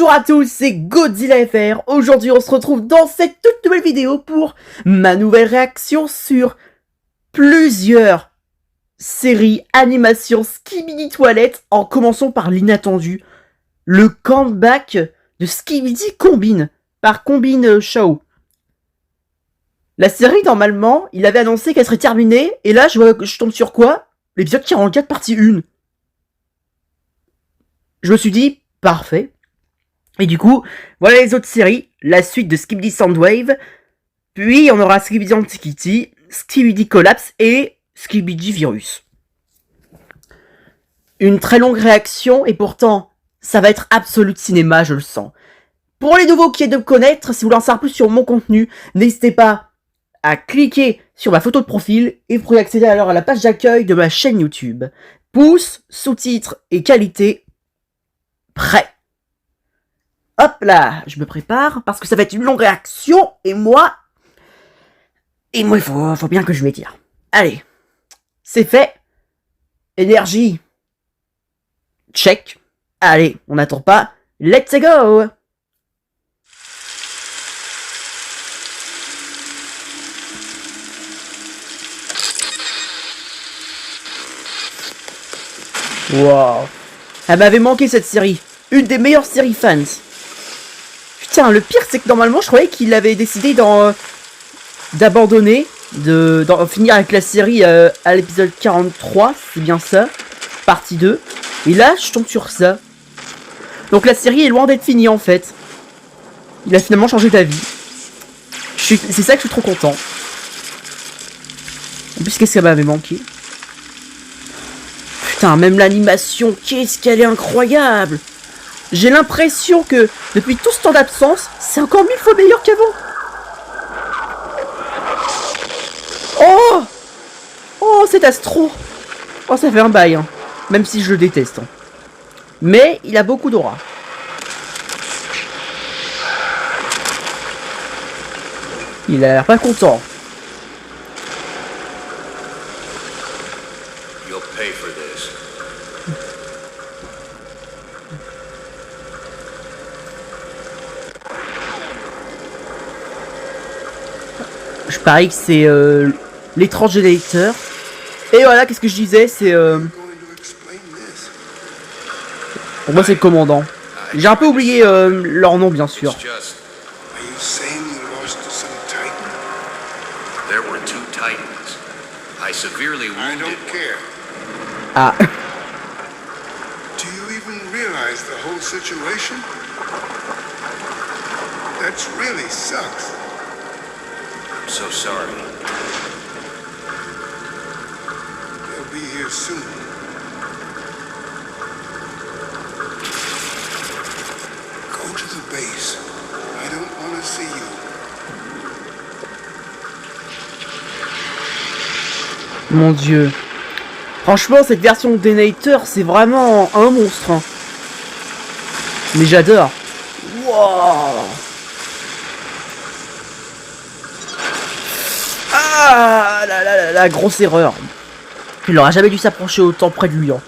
Bonjour à tous, c'est Godzilla FR. Aujourd'hui, on se retrouve dans cette toute nouvelle vidéo pour ma nouvelle réaction sur plusieurs séries, animations, Skibidi Toilettes, en commençant par l'inattendu, le comeback de Skibidi Combine, par Combine Show. La série, normalement, il avait annoncé qu'elle serait terminée, et là, je tombe sur quoi? L'épisode 44, partie 1. Je me suis dit, parfait. Et du coup, voilà les autres séries, la suite de Skibidi Soundwave, puis on aura Skibidi Antiquity, Skibidi Collapse et Skibidi Virus. Une très longue réaction, et pourtant, ça va être absolu de cinéma, je le sens. Pour les nouveaux qui aient de me connaître, si vous voulez en savoir plus sur mon contenu, n'hésitez pas à cliquer sur ma photo de profil, et vous pourrez accéder alors à la page d'accueil de ma chaîne YouTube. Pouces, sous-titres et qualité, prêt. Hop là, je me prépare, parce que ça va être une longue réaction, et moi, il faut bien que je m'étire. Allez, c'est fait. Énergie. Check. Allez, on n'attend pas. Let's go. Wow. Elle m'avait manqué cette série. Une des meilleures séries fans. Putain, le pire c'est que normalement je croyais qu'il avait décidé d'abandonner, d'en finir avec la série à l'épisode 43, c'est bien ça, partie 2. Et là je tombe sur ça. Donc la série est loin d'être finie en fait. Il a finalement changé d'avis. C'est ça que je suis trop content. En plus qu'est-ce qu'elle m'avait manqué. Putain, même l'animation, qu'est-ce qu'elle est incroyable. J'ai l'impression que, depuis tout ce temps d'absence, c'est encore 1000 fois meilleur qu'avant. Oh! Oh, c'est Astro. Oh, ça fait un bail, hein. Même si je le déteste. Hein. Mais, il a beaucoup d'aura. Il a l'air pas content. Je parie que c'est l'étrange générateur. Et voilà, qu'est-ce que je disais, c'est pour moi c'est le commandant. J'ai un peu oublié leur nom bien sûr. Ah. Do you even realize the whole situation? That really sucks. I'm so sorry. They'll be here soon. Go to the base. I don't want to see you. Mon dieu. Franchement, cette version de Denator, c'est vraiment un monstre. Hein. Mais j'adore. Wow. Ah la grosse erreur. Il n'aura jamais dû s'approcher autant près de lui. Hein.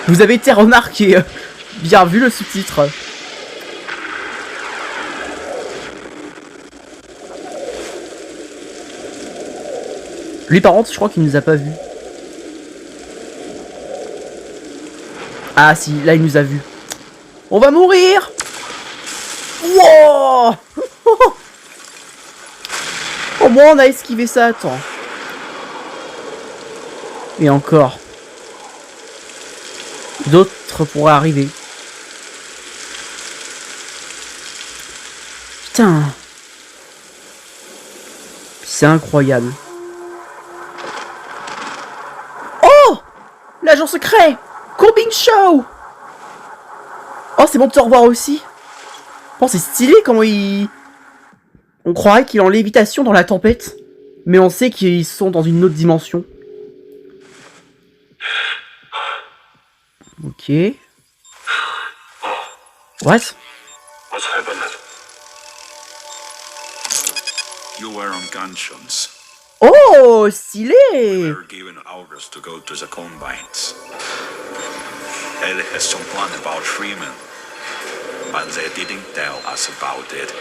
Vous avez été remarqué. Bien vu le sous-titre. Lui par contre je crois qu'il nous a pas vu. Ah si, là il nous a vu. On va mourir. Wow. Au moins on a esquivé ça à temps. Et encore. D'autres pourraient arriver. Putain. C'est incroyable. Oh! L'agent secret! Combine Show! Oh, c'est bon de te revoir aussi. Oh, c'est stylé comment il... On croirait qu'il est en lévitation dans la tempête. Mais on sait qu'ils sont dans une autre dimension. Ok. What? What's happened? You were on conscience. Oh, stylé! We were given orders to go to the Combines. Ellie has some plan about Freeman, but they didn't tell us about it.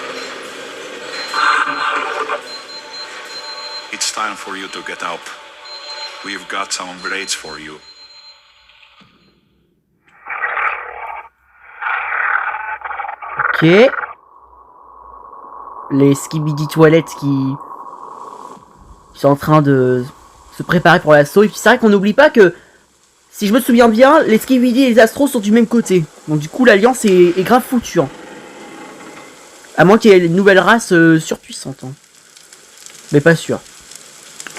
It's time for you to get up. We've got some upgrades for you. Ok. Les Skibidi toilettes qui sont en train de se préparer pour l'assaut. Et puis c'est vrai qu'on n'oublie pas que, si je me souviens bien, les Skibidi et les Astros sont du même côté. Donc du coup l'alliance est grave foutue. Hein. À moins qu'il y ait une nouvelle race surpuissante. Hein. Mais pas sûr.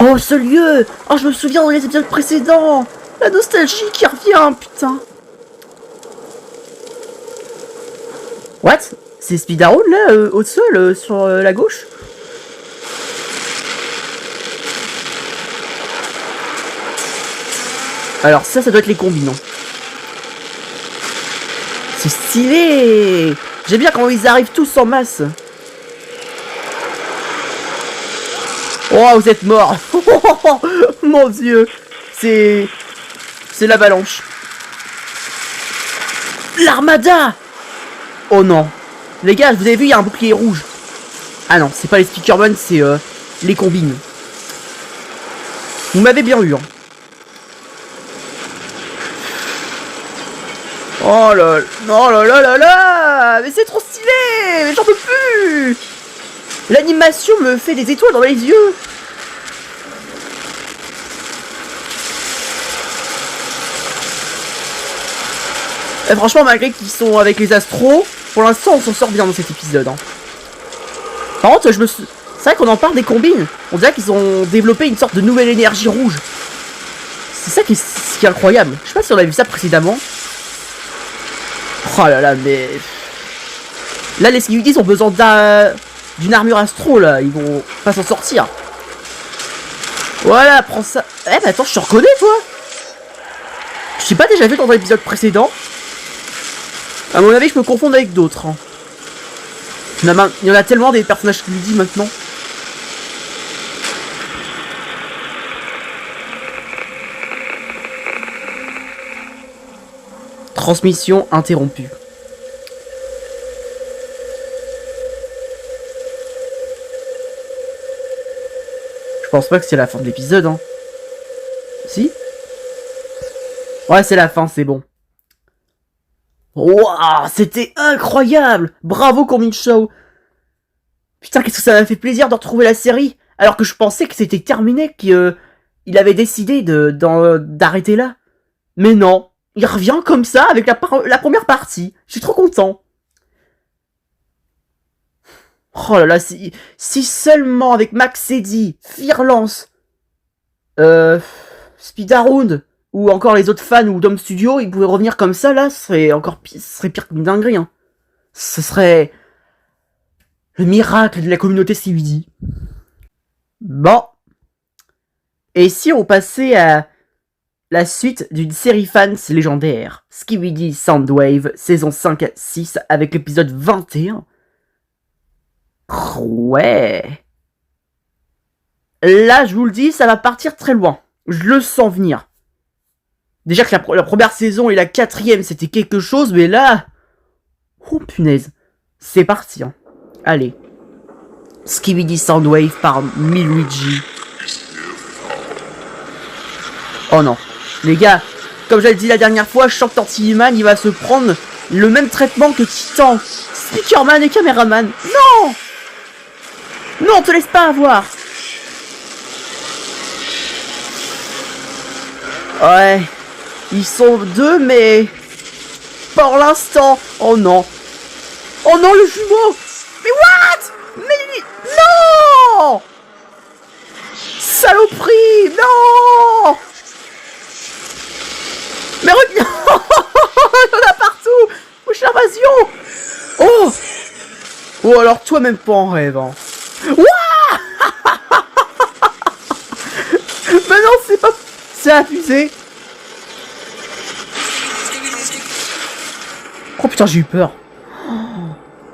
Oh ce lieu! Oh je me souviens dans les épisodes précédents! La nostalgie qui revient, putain! What? C'est Spider-Man là, au sol, sur la gauche? Alors ça doit être les combinants. C'est stylé! J'aime bien quand ils arrivent tous en masse. Oh, vous êtes morts! Mon dieu! C'est l'avalanche. L'armada! Oh non. Les gars, vous avez vu, il y a un bouclier rouge. Ah non, c'est pas les Speakerman, c'est les combines. Vous m'avez bien eu, hein. Oh là, oh là là là là. Mais c'est trop stylé. Mais j'en peux plus. L'animation me fait des étoiles dans les yeux. Et franchement, malgré qu'ils sont avec les Astros, pour l'instant, on s'en sort bien dans cet épisode. Hein. Par contre, c'est vrai qu'on en parle des combines. On dirait qu'ils ont développé une sorte de nouvelle énergie rouge. C'est ça qui est incroyable. Je sais pas si on a vu ça précédemment. Oh là là, mais... Là, les Skibidis ont besoin d'une armure Astro, là. Ils vont pas s'en sortir. Voilà, prends ça. Eh, mais attends, je te reconnais, toi. Je t'ai pas déjà vu dans l'épisode précédent. À mon avis, je me confonds avec d'autres. Hein. Il y en a tellement des personnages qui lui disent maintenant. Transmission interrompue. Je pense pas que c'est la fin de l'épisode, hein. Si? Ouais, c'est la fin, c'est bon. Waouh, c'était incroyable! Bravo Combin Show! Putain, qu'est-ce que ça m'a fait plaisir de retrouver la série, alors que je pensais que c'était terminé, qu'il avait décidé d'arrêter là. Mais non, il revient comme ça avec la première partie. Je suis trop content. Oh là là, si seulement avec Max Eddy, Fearlance, Spider-Round, ou encore les autres fans ou Dom Studio, ils pouvaient revenir comme ça, là, ce serait encore pire, ce serait pire qu'une dinguerie, hein. Ce serait le miracle de la communauté Skibidi. Bon. Et si on passait à la suite d'une série fans légendaire, Skibidi Soundwave, saison 5-6, avec l'épisode 21. Ouais. Là, je vous le dis, ça va partir très loin. Je le sens venir. Déjà que la première saison et la 4e, c'était quelque chose, mais là... Oh punaise. C'est parti, hein. Allez. Skibidi Soundwave par Miluigi. Oh non. Les gars, comme j'avais dit la dernière fois, je sens que Tortillman, il va se prendre le même traitement que Titan, Speakerman et Caméraman. Non! Non, te laisse pas avoir. Ouais. Ils sont deux, mais... Pour l'instant... Oh non. Oh non, le jumeau. Mais what? Mais... Non! Saloperie. Non! Mais regarde. Il y en a partout. Wesh, l'invasion. Oh. Oh, alors toi, même pas en rêve, hein. Ouah. Mais non, c'est pas... C'est abusé. Oh putain, j'ai eu peur.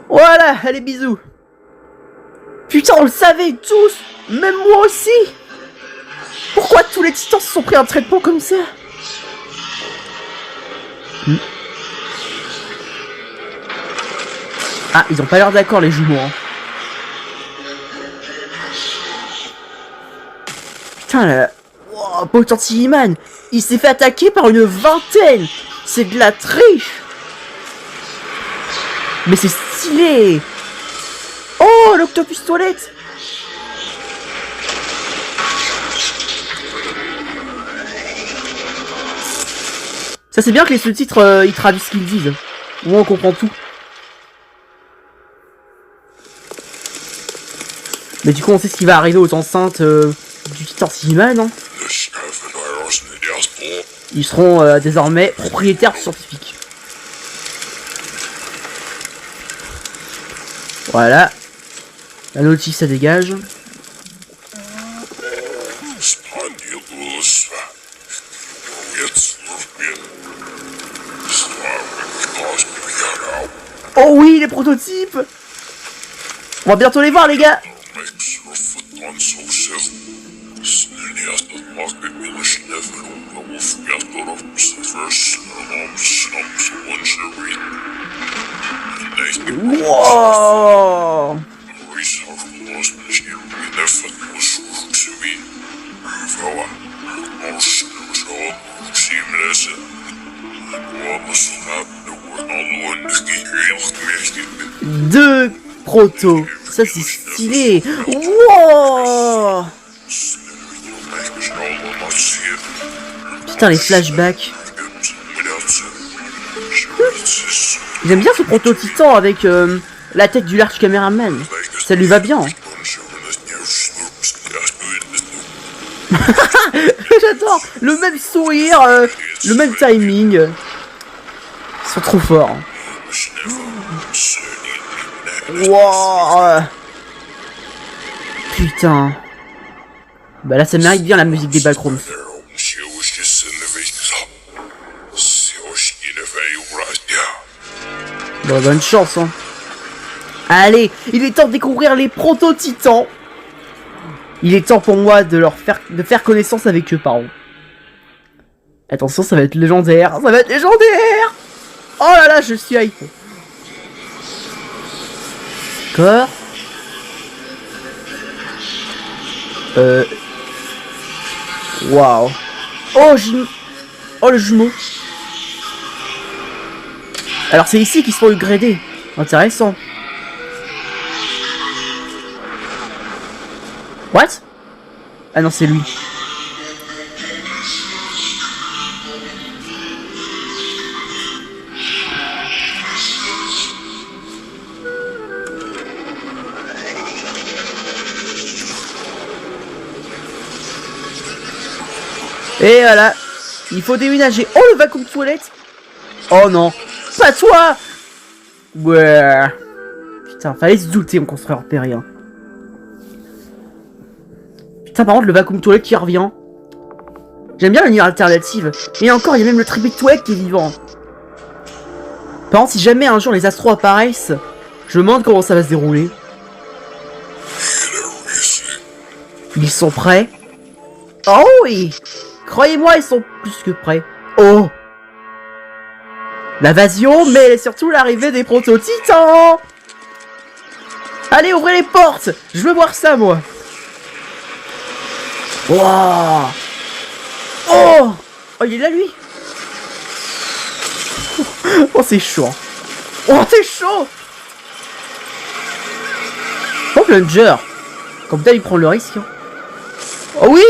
Voilà, allez, bisous. Putain, on le savait tous. Même moi aussi. Pourquoi tous les titans se sont pris un traitement comme ça? Ah, ils ont pas l'air d'accord les jumeaux. Hein. Putain, là... Wow, Potentially Man, il s'est fait attaquer par une vingtaine. C'est de la triche. Mais c'est stylé. Oh, l'octopus toilette. Ça c'est bien que les sous-titres ils traduisent ce qu'ils disent. Au moins on comprend tout. Mais du coup on sait ce qui va arriver aux enceintes du Titan Silman, non? Ils seront désormais propriétaires du scientifique. Voilà. La notice ça dégage. Oh oui, les prototypes! On va bientôt les voir, les gars! Wow! Deux protos, ça c'est stylé. Wow! Putain les flashbacks. J'aime bien ce proto-titan avec la tête du large caméraman. Ça lui va bien. Hein. J'adore le même sourire, le même timing. Ils sont trop forts. Hein. Wow. Putain. Bah là ça mérite bien la musique des backrooms. Bon, bonne chance hein. Allez, il est temps de découvrir les proto-titans. Il est temps pour moi de faire connaissance avec eux, pardon. Attention, ça va être légendaire. Ça va être légendaire. Oh là là, je suis hype. D'accord. Waouh. Oh, oh, le jumeau. Alors, c'est ici qu'ils sont upgradés. Intéressant. What? Ah non, c'est lui. Et voilà. Il faut déménager. Oh, le vacuum toilette. Oh non. Pas toi. Ouais. Putain, fallait se douter, mon constructeur périen. Putain, par contre, le vacuum toilette qui revient. J'aime bien l'univers alternative. Et encore, il y a même le triple toilette qui est vivant. Par contre, si jamais un jour les astros apparaissent, je me demande comment ça va se dérouler. Ils sont prêts? Oh oui! Croyez-moi, ils sont plus que prêts. Oh! L'invasion, mais surtout l'arrivée des proto-titans! Allez, ouvrez les portes! Je veux voir ça, moi! Wow. Oh! Oh, il est là, lui! Oh, c'est chaud! Oh, c'est chaud! Oh, Plunger! Comme ça, il prend le risque. Hein. Oh oui!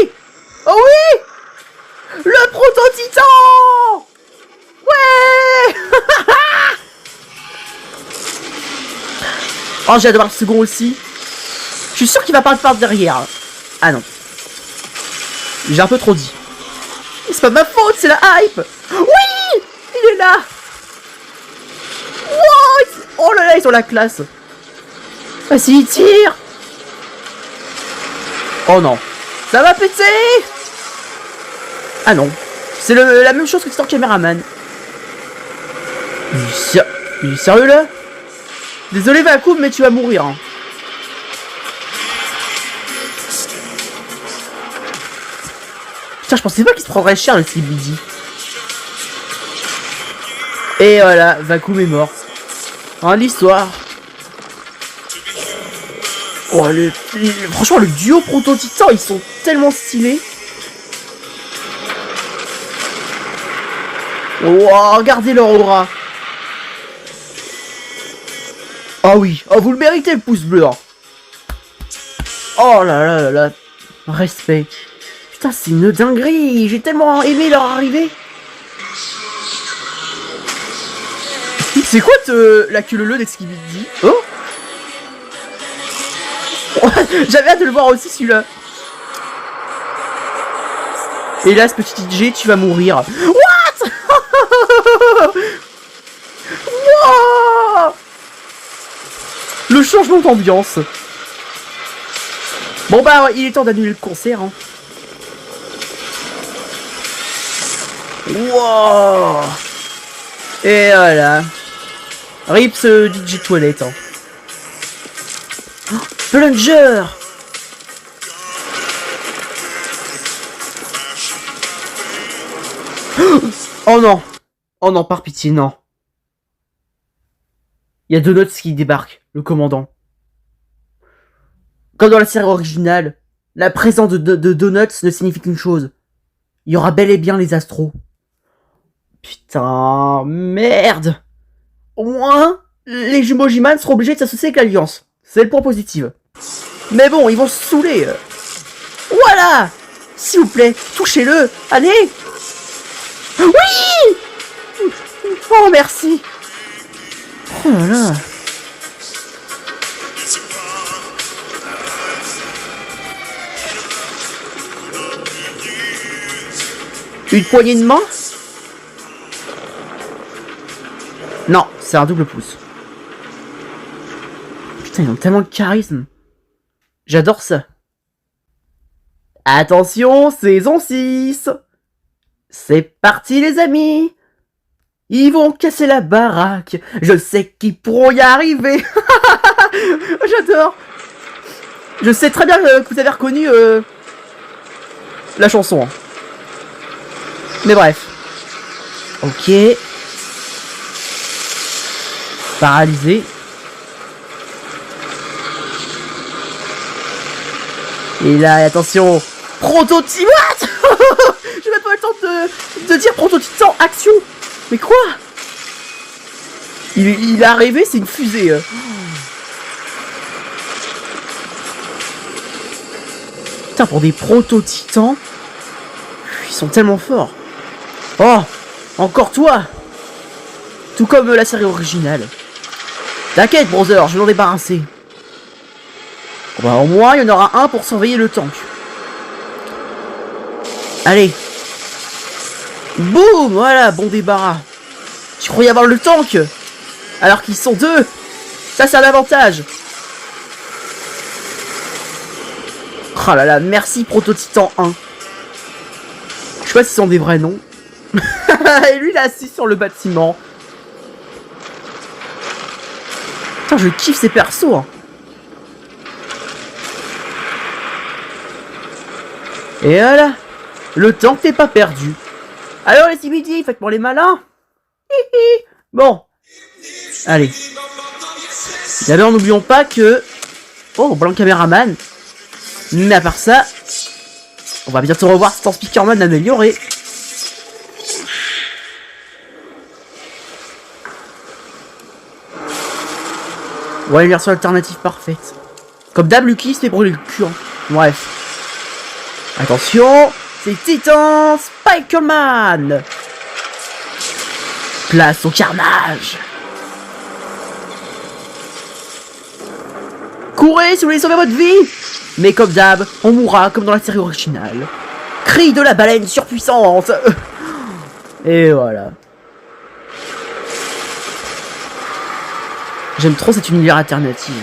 Oh oui! Le proto-titan! Ouais! Oh, j'ai hâte de voir le second aussi. Je suis sûr qu'il va pas par derrière. Ah non. J'ai un peu trop dit. C'est pas ma faute, c'est la hype! Oui! Il est là! Wow! Oh là là, ils ont la classe! Vas-y, il tire! Oh non. Ça va péter! Ah non. C'est la même chose que Titan Cameraman. Il est sérieux là? Désolé Vacuum, mais tu vas mourir. Hein. Putain, je pensais pas qu'il se prendrait cher le CBD. Et voilà, Vacuum est mort. Hein, l'histoire. Oh, franchement, le duo Proto-Titan, ils sont tellement stylés. Wow, regardez leur aura. Ah oui, oh, vous le méritez le pouce bleu. Hein. Oh là là là là. Respect. Putain, c'est une dinguerie. J'ai tellement aimé leur arrivée. C'est quoi la queue leu d'Exkibidi? Oh, j'avais hâte de le voir aussi celui-là. Hélas, petit DJ, tu vas mourir. What? Wow, le changement d'ambiance. Bon bah, il est temps d'annuler le concert. Hein. Wow. Et voilà. Rip ce DJ toilette. Hein. Oh, Plunger. Oh non. Oh non, par pitié, non. Il y a Donuts qui débarque, le commandant. Comme dans la série originale, la présence de Donuts ne signifie qu'une chose. Il y aura bel et bien les Astros. Putain, merde. Au moins, les jumeaux J-Man seront obligés de s'associer avec l'Alliance. C'est le point positif. Mais bon, ils vont se saouler. Voilà. S'il vous plaît, touchez-le. Allez. Oui. Oh, merci. Oh là là. Une poignée de main? Non, c'est un double pouce. Putain, ils ont tellement de charisme. J'adore ça. Attention, saison 6. C'est parti les amis. Ils vont casser la baraque. Je sais qu'ils pourront y arriver. J'adore. Je sais très bien que vous avez reconnu la chanson. Hein. Mais bref. Ok. Paralysé. Et là, attention. Prototype. What? J'ai même pas eu le temps de dire Proto-Titan action. Mais quoi? Il est arrivé, c'est une fusée. Putain, pour des Proto-Titans, ils sont tellement forts. Oh, encore toi. Tout comme la série originale. T'inquiète, brother, je vais m'en débarrasser. Bon, bah, au moins, il y en aura un pour surveiller le tank. Allez. Boum, voilà, bon débarras. Tu croyais avoir le tank alors qu'ils sont deux. Ça, c'est un avantage. Oh là là, merci Proto-Titan 1. Je sais pas si ce sont des vrais noms. Et lui, il est assis sur le bâtiment. Putain, je kiffe ces persos. Hein. Et voilà. Le tank n'est pas perdu. Alors les CBD, faites-moi les malins. Bon. Allez. D'abord, n'oublions pas que... Oh, blanc caméraman. Mais à part ça, on va bientôt revoir Stan Speakerman amélioré. Ouais, une version alternative parfaite. Comme d'hab, Lucky se fait brûler le cul. Hein. Bref. Attention, c'est Titan Spikerman. Place au carnage. Courez si vous voulez sauver votre vie. Mais comme d'hab, on mourra comme dans la série originale. Cri de la baleine surpuissante. Et voilà. J'aime trop cet univers alternatif.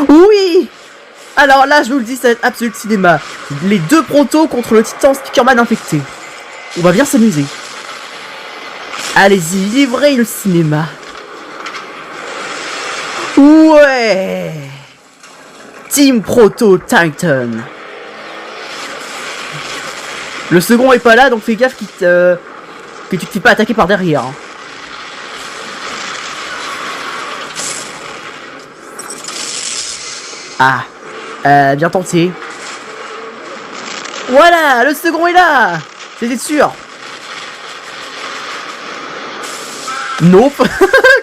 Oui. Alors là, je vous le dis, c'est Absolute Cinéma. Les deux protos contre le Titan Speakerman infecté. On va bien s'amuser. Allez-y, livrez le cinéma. Ouais. Team Proto Titan. Le second est pas là, donc fais gaffe que tu te fais pas attaquer par derrière. Hein. Ah, bien tenté. Voilà, le second est là. C'était sûr. Nope.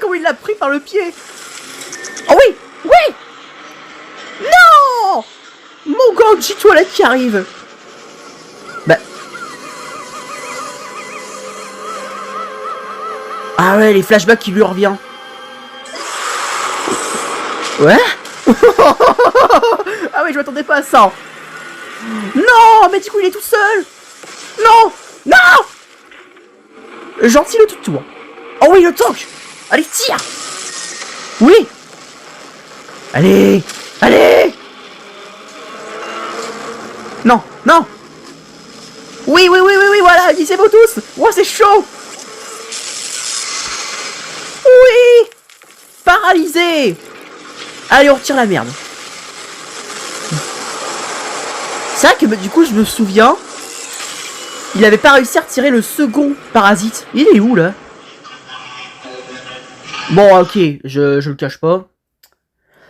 Comment il l'a pris par le pied. Oh oui, oui. Non. Mon Ganji toilette qui arrive. Bah. Ah ouais, les flashbacks qui lui revient. Ouais. Ah oui, je m'attendais pas à ça. Non, mais du coup il est tout seul. Non, non. Gentil le toutou. Oh oui, le tank. Allez, tire. Oui. Allez, allez. Non, non. Oui, oui, oui, oui, oui, voilà, disez-vous tous. Oh, c'est chaud. Oui. Paralysé. Allez, on retire la merde. C'est vrai que du coup, je me souviens, il avait pas réussi à retirer le second parasite. Il est où, là? Bon, ok, je le cache pas.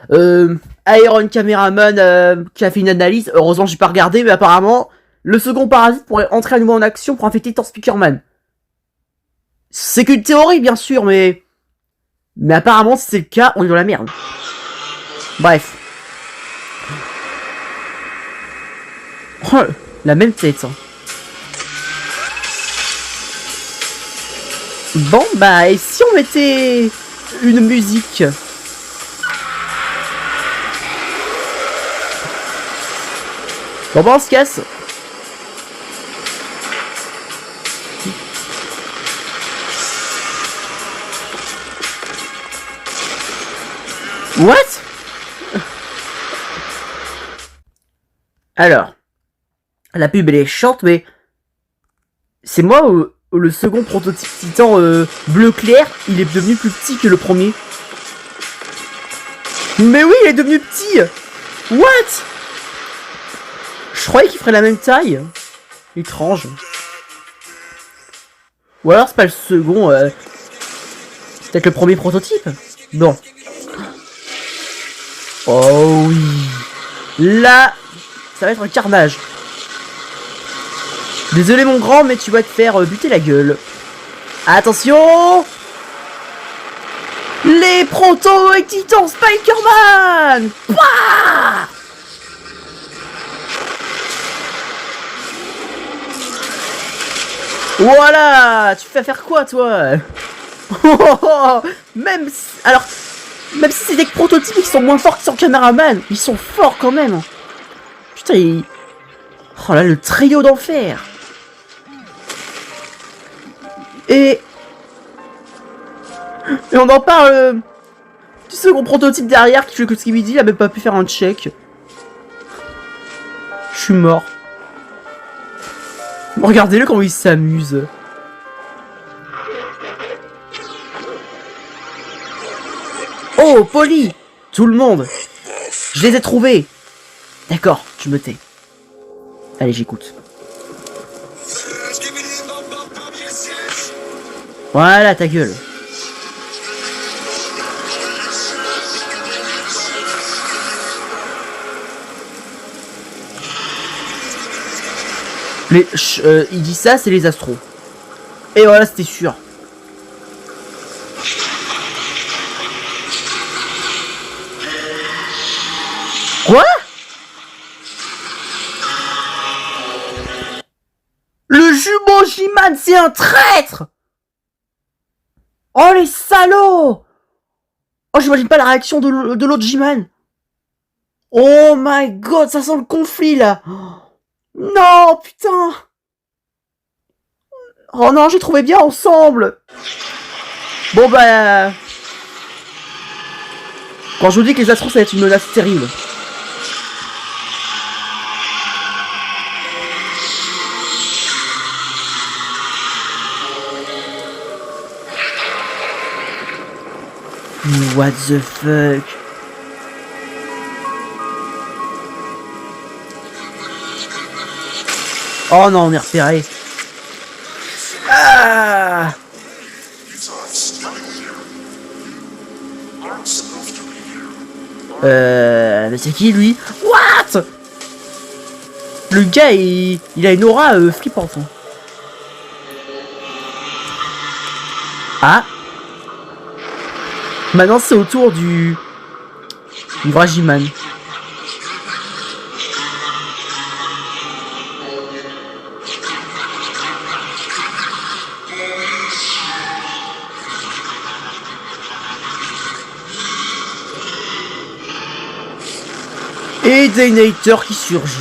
Iron Cameraman qui a fait une analyse. Heureusement, j'ai pas regardé, mais apparemment, le second parasite pourrait entrer à nouveau en action pour infecter Thor Speakerman. C'est qu'une théorie, bien sûr, mais apparemment, si c'est le cas, on est dans la merde. Bref. Oh, la même tête. Hein. Bon, bah, et si on mettait une musique? Bon, bah, on se casse. What? Alors, la pub elle est chiante, mais c'est moi ou le second prototype Titan bleu clair, il est devenu plus petit que le premier. Mais oui, il est devenu petit. What? Je croyais qu'il ferait la même taille. Étrange. Ou alors c'est pas le second, c'est peut-être le premier prototype. Bon. Oh oui. Là, ça va être un carnage. Désolé mon grand, mais tu vas te faire buter la gueule. Attention! Les proto et titans Spiker-Man! Pouah! Voilà! Tu fais faire quoi toi? Même si... Alors... Même si c'est des prototypes qui sont moins forts que son caméraman, ils sont forts quand même. Putain, il... Oh là, le trio d'enfer. Et on en parle du second prototype derrière qui fait que ce qu'il lui dit, il a même pas pu faire un check. Je suis mort. Regardez-le comment il s'amuse. Oh, Polly! Tout le monde! Je les ai trouvés! D'accord, tu me tais. Allez, j'écoute. Voilà, ta gueule. Il dit ça, c'est les astros. Et voilà, c'était sûr. Quoi? Le jumeau J-Man, c'est un traître! Oh les salauds! Oh, j'imagine pas la réaction de l'autre J-Man. Oh my god, ça sent le conflit là. Non, putain. Oh non, j'ai trouvé bien ensemble. Bon bah... Quand je vous dis que les astros, ça va être une menace terrible. What the fuck? Oh non, on est repéré. Ah! mais c'est qui lui? What? Le gars, il a une aura flippante. Hein. Ah. Maintenant, c'est au tour du vrai G-Man. Et Daynator qui surgit.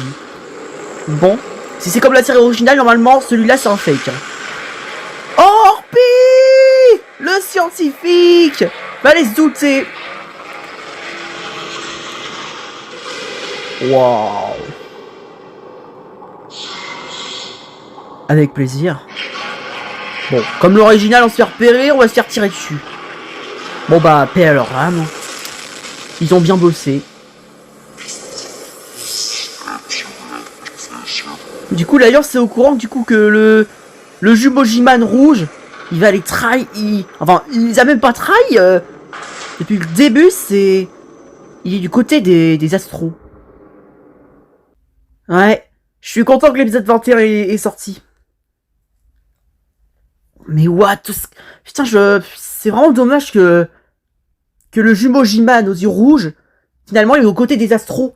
Bon, si c'est comme la série originale, normalement, celui-là, c'est un fake. Oh, Orpi! Le scientifique! Fallait se douter. Waouh. Avec plaisir. Bon, comme l'original, on se fait repérer, on va se faire tirer dessus. Bon bah, paix à leur âme. Ils ont bien bossé. Du coup, l'Alliance c'est au courant du coup que le jumeau G-Man rouge, il va les trahir. Enfin, il les a même pas trahis. Depuis le début, c'est... Il est du côté des astros. Ouais, je suis content que l'épisode 21 est sorti. Mais what? Putain, c'est vraiment dommage que le jumeau G-Man aux yeux rouges, finalement, il est aux côtés des astros.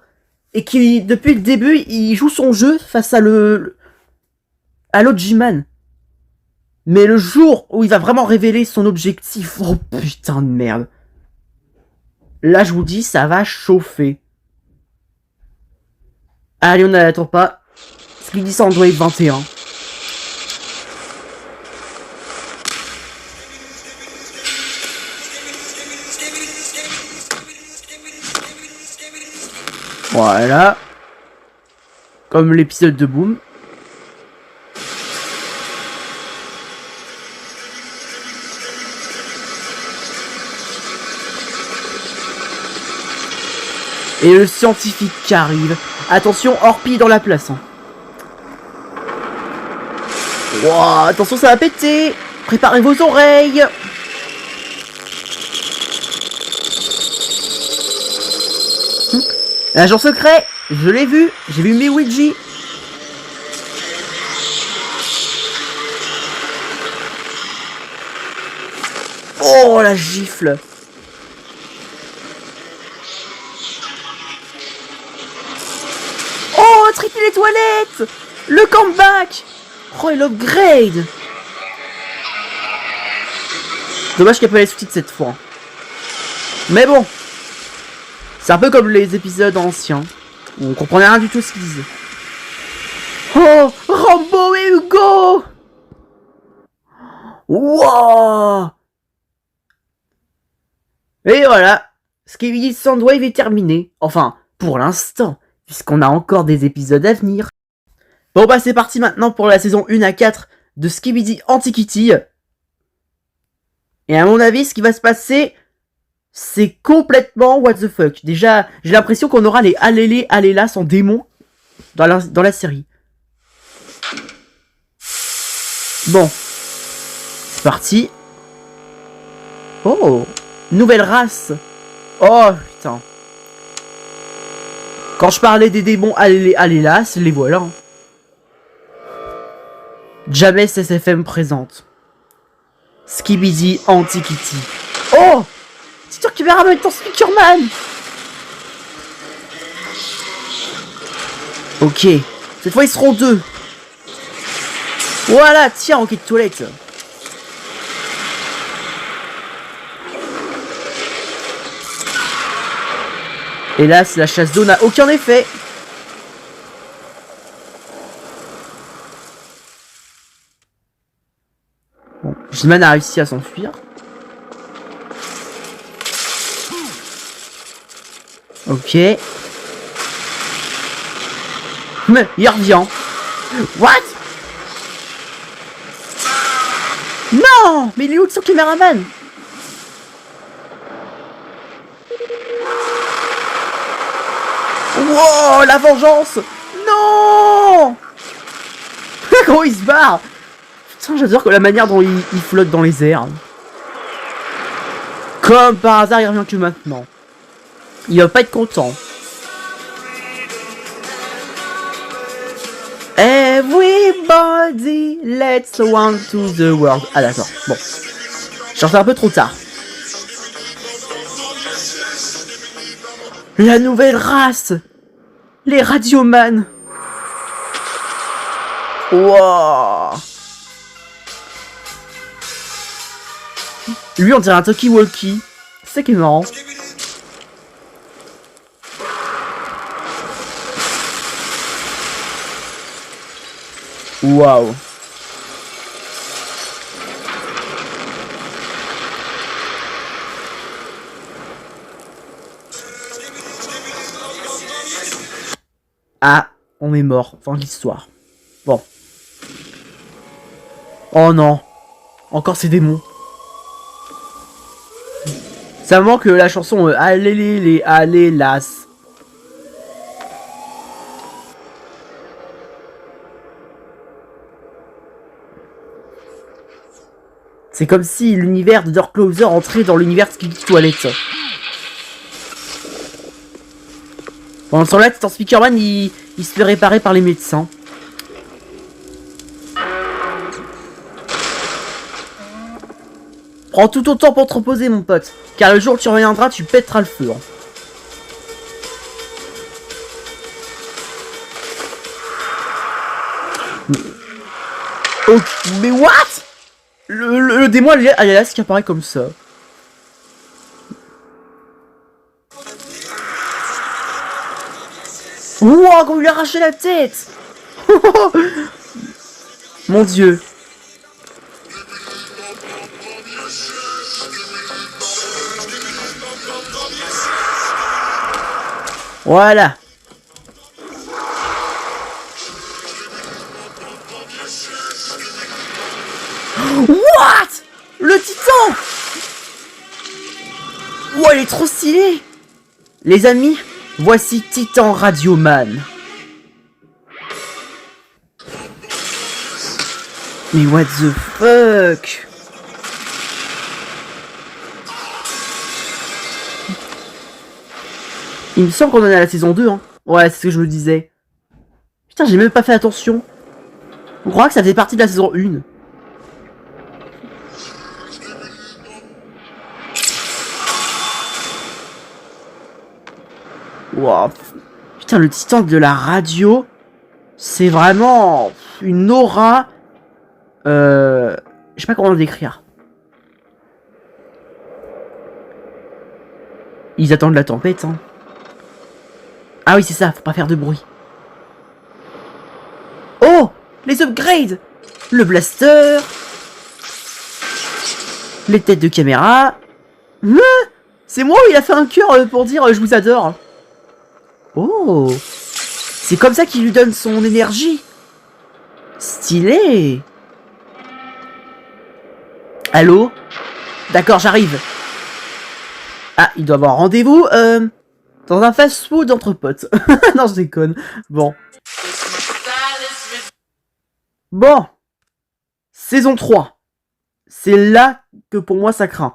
Et qui, depuis le début, il joue son jeu face à l'autre G-Man. Mais le jour où il va vraiment révéler son objectif, oh putain de merde. Là, je vous dis, ça va chauffer. Allez, on n'attend pas. Speedy Soundwave 21. Voilà. Comme l'épisode de Boom. Et le scientifique qui arrive. Attention, Orpi dans la place. Hein. Wow, attention, ça va péter. Préparez vos oreilles. L'agent secret, je l'ai vu. J'ai vu Miwiji. Oh, la gifle. Oh, triple les toilettes. Le comeback. Oh, et l'upgrade. Dommage qu'il n'y a pas les sous-titres cette fois. Mais bon. C'est un peu comme les épisodes anciens, où on comprenait rien du tout ce qu'ils disaient. Oh, Rambo et Hugo. Wow. Et voilà, Skibidi Soundwave est terminé. Enfin, pour l'instant, puisqu'on a encore des épisodes à venir. Bon bah c'est parti maintenant pour la saison 1 à 4 de Skibidi Antiquity. Et à mon avis, ce qui va se passer... c'est complètement what the fuck. Déjà, j'ai l'impression qu'on aura les Alélé, Alélas en démon dans la série. Bon. C'est parti. Oh, nouvelle race. Oh, putain. Quand je parlais des démons Alélé, Alélas, les voilà. Hein. Jamais SFM présente. Skibidi Antiquity. Oh! C'est sûr qu'il va ramener ton Speakerman. Ok. Cette fois, ils seront deux. Voilà, tiens, en kit de toilette. Hélas, la chasse d'eau n'a aucun effet. Bon, G-Man a réussi à s'enfuir. Ok. Mais il revient. What? Non! Mais il est où son caméraman? Wow, la vengeance! Non! Comment il se barre? Putain, j'adore que la manière dont il flotte dans les airs. Comme par hasard, il revient que maintenant. Il va pas être content. Everybody, let's one to the world. Ah d'accord, bon. J'en fais un peu trop tard. La nouvelle race, les radiomanes. Wow. Lui, on dirait un talkie-walkie. C'est ça qui est marrant. Waouh. Ah, on est mort. Fin de l'histoire. Bon. Oh non. Encore ces démons. Ça manque la chanson Allez les allez las. C'est comme si l'univers de Door Closer entrait dans l'univers de Skibidi Toilet. Pendant ce temps-là, Titan Speakerman, il se fait réparer par les médecins. Prends tout ton temps pour te reposer, mon pote. Car le jour où tu reviendras, tu pèteras le feu. Hein. Ok, mais what? Le démon alias qui apparaît comme ça. Wow, comme il lui a arraché la tête. Mon dieu. Voilà. What? Le titan. Wow, il est trop stylé. Les amis, voici Titan Radioman. Mais what the fuck? Il me semble qu'on en est à la saison 2, hein. Ouais, c'est ce que je me disais. Putain, j'ai même pas fait attention. On croit que ça faisait partie de la saison 1. Wow. Putain, le titan de la radio, c'est vraiment une aura. Je sais pas comment le décrire. Ils attendent la tempête, hein. Ah oui, c'est ça, faut pas faire de bruit. Oh, les upgrades. Le blaster. Les têtes de caméra. C'est moi où il a fait un cœur pour dire je vous adore. Oh, c'est comme ça qu'il lui donne son énergie. Stylé. Allô? D'accord, j'arrive. Ah, il doit avoir rendez-vous dans un fast-food entre potes. Non, je déconne. Bon. Bon. Saison 3. C'est là que pour moi ça craint.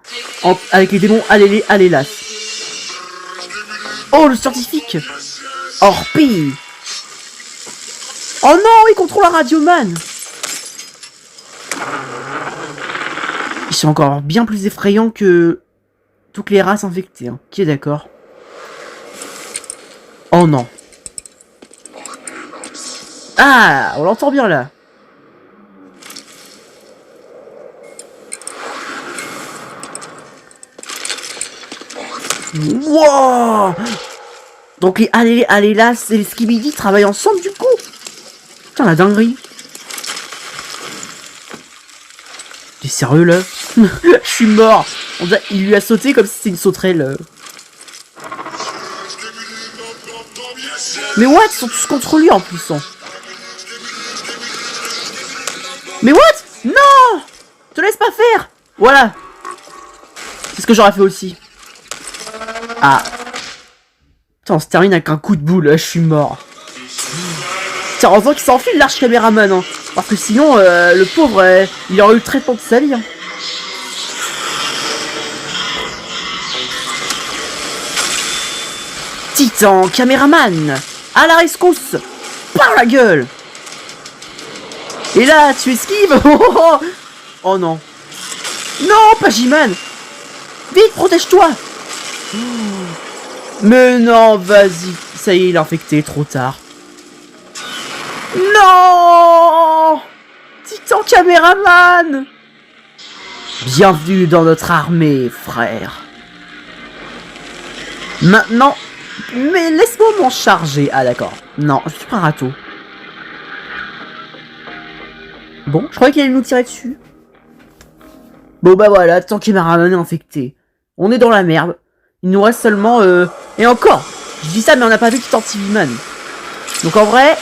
Avec les démons Allélas. Oh, le scientifique. Orpi. Oh non, il contrôle la Radioman. Ils sont encore bien plus effrayants que toutes les races infectées. Hein. Qui est d'accord? Oh non. Ah, on l'entend bien là. Wow. Donc les Allélas et les Skibidi travaillent ensemble du coup. Putain, la dinguerie. T'es sérieux là? Je suis mort. Il lui a sauté comme si c'était une sauterelle. Mais what? Ils sont tous contre lui en plus. Hein. Mais what? Non! Te laisse pas faire. Voilà. C'est ce que j'aurais fait aussi. Ah. Putain, on se termine avec un coup de boule. Je suis mort. Tiens, heureusement qu'il s'enfile l'arche caméraman. Hein. Parce que sinon, le pauvre, il aurait eu le traitement de sa vie. Hein. Titan caméraman. À la rescousse. Par la gueule. Et là, tu esquives. Oh non. Non, pas J-Man. Vite, protège-toi. Mais non, vas-y. Ça y est, il est infecté, trop tard. Non, Titan Caméraman. Bienvenue dans notre armée, frère. Maintenant... Mais laisse-moi m'en charger. Ah d'accord. Non, je suis pas un râteau. Bon, je croyais qu'il allait nous tirer dessus. Bon bah voilà, tant qu'il m'a ramené infecté. On est dans la merde. Il nous reste seulement... Et encore, je dis ça mais on n'a pas vu Titan TV-Man. Donc en vrai,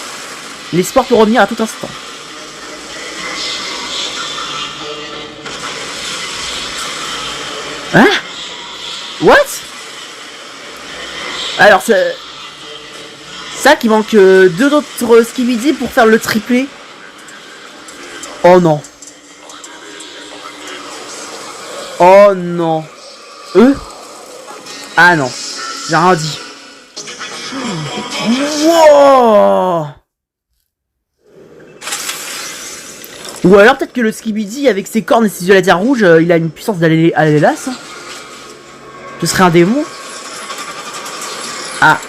l'espoir peut revenir à tout instant. Hein? What? Alors c'est... Ça qui manque deux autres Skibidi pour faire le triplé. Oh non. Oh non. Ah non. J'ai rien dit. Wow. Ou alors peut-être que le Skibidi avec ses cornes et ses yeux laser rouges, il a une puissance d'aller à l'hélas. Hein. Ce serait un démon. Ah.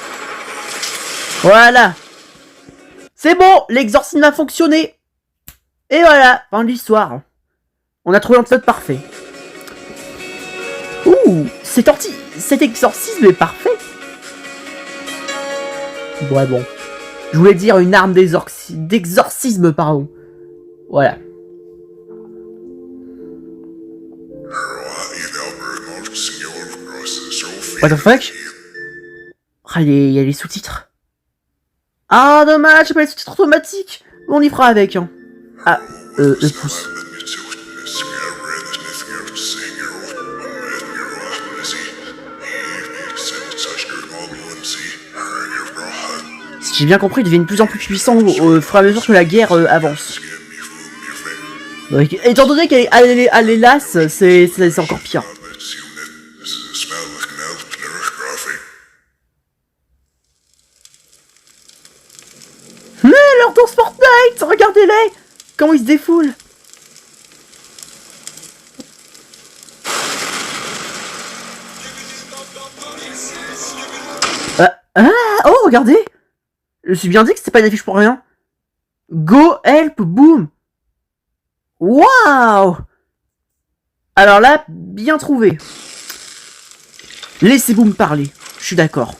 Voilà. C'est bon, l'exorcisme a fonctionné. Et voilà, fin de l'histoire. On a trouvé l'antidote parfait. Ouh, cet exorcisme est parfait. Ouais, bon. Je voulais dire une arme d'exorcisme, pardon. Voilà. What the fuck? Ah, il y a les sous-titres. Ah, dommage, j'ai pas les sous-titres automatiques. On y fera avec, hein. Ah, le pouce. Si j'ai bien compris, il devient de plus en plus puissant au fur et à mesure que la guerre avance. Donc, étant donné qu'elle est à l'hélas, c'est encore pire. Mais leur danse Fortnite, regardez-les, comment ils se défoulent. Oh, regardez. Je me suis bien dit que c'était pas une affiche pour rien. Go, help, boom. Waouh. Alors là, bien trouvé. Laissez Boom parler, je suis d'accord.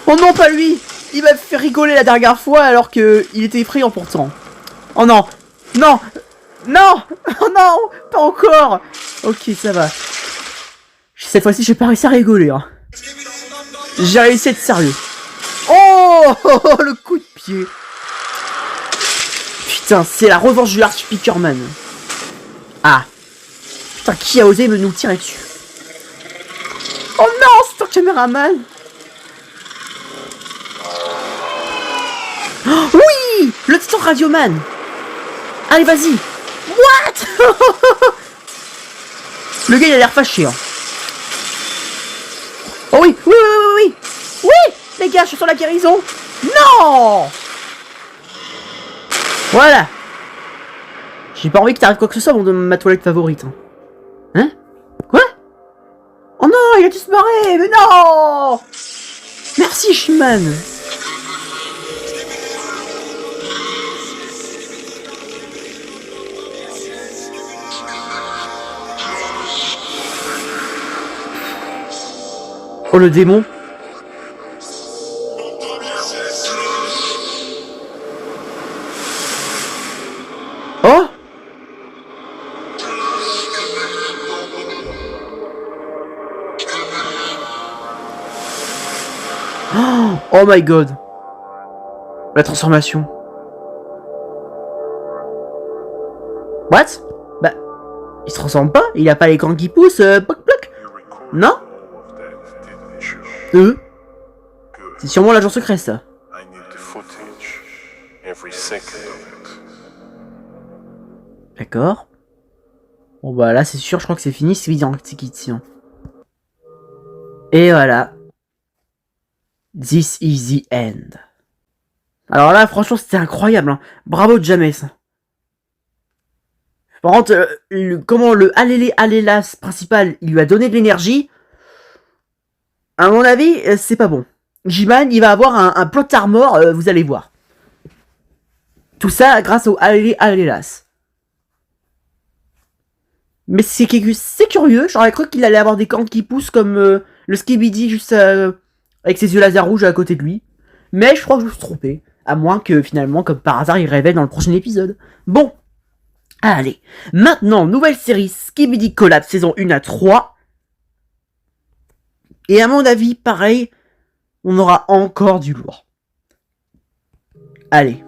Oh non, pas lui. Il m'a fait rigoler la dernière fois alors que il était effrayant pourtant. Oh non. Non. Non. Oh non. Pas encore. Ok, ça va. Cette fois-ci, j'ai pas réussi à rigoler. Hein. J'ai réussi à être sérieux. Oh, le coup de pied. Putain, c'est la revanche du Large Speakerman. Ah. Putain, qui a osé nous tirer dessus? Oh non, c'est un caméraman. Oh, oui, le Titan Radioman. Allez, vas-y. What? Le gars, il a l'air fâché. Hein. Oh oui, oui, oui, oui, oui. Oui, les gars, je suis sur la guérison. Non. Voilà. J'ai pas envie que t'arrives quoi que ce soit dans ma toilette favorite. Hein? Quoi? Oh non, il a dû se barrer, mais non. Merci, Shimman. Oh, le démon. Oh. Oh my god. La transformation. What? Bah, il se transforme pas? Il a pas les gants qui poussent, poc poc. Non? C'est sûrement l'agent secret, ça. D'accord. Bon bah là c'est sûr, je crois que c'est fini, c'est vidéo antiquition. Et voilà. This is the end. Alors là, franchement, c'était incroyable. Hein. Bravo, James. Par contre, comment le Alélas principal, il lui a donné de l'énergie. À mon avis, c'est pas bon. J-Man, il va avoir un plot armor, vous allez voir. Tout ça grâce au Alélas. Mais c'est curieux, j'aurais cru qu'il allait avoir des cornes qui poussent comme le Skibidi juste avec ses yeux laser rouges à côté de lui. Mais je crois que je me suis trompé. À moins que finalement, comme par hasard, il révèle dans le prochain épisode. Bon. Allez. Maintenant, nouvelle série Skibidi Collab saison 1 à 3. Et à mon avis, pareil, on aura encore du lourd. Allez.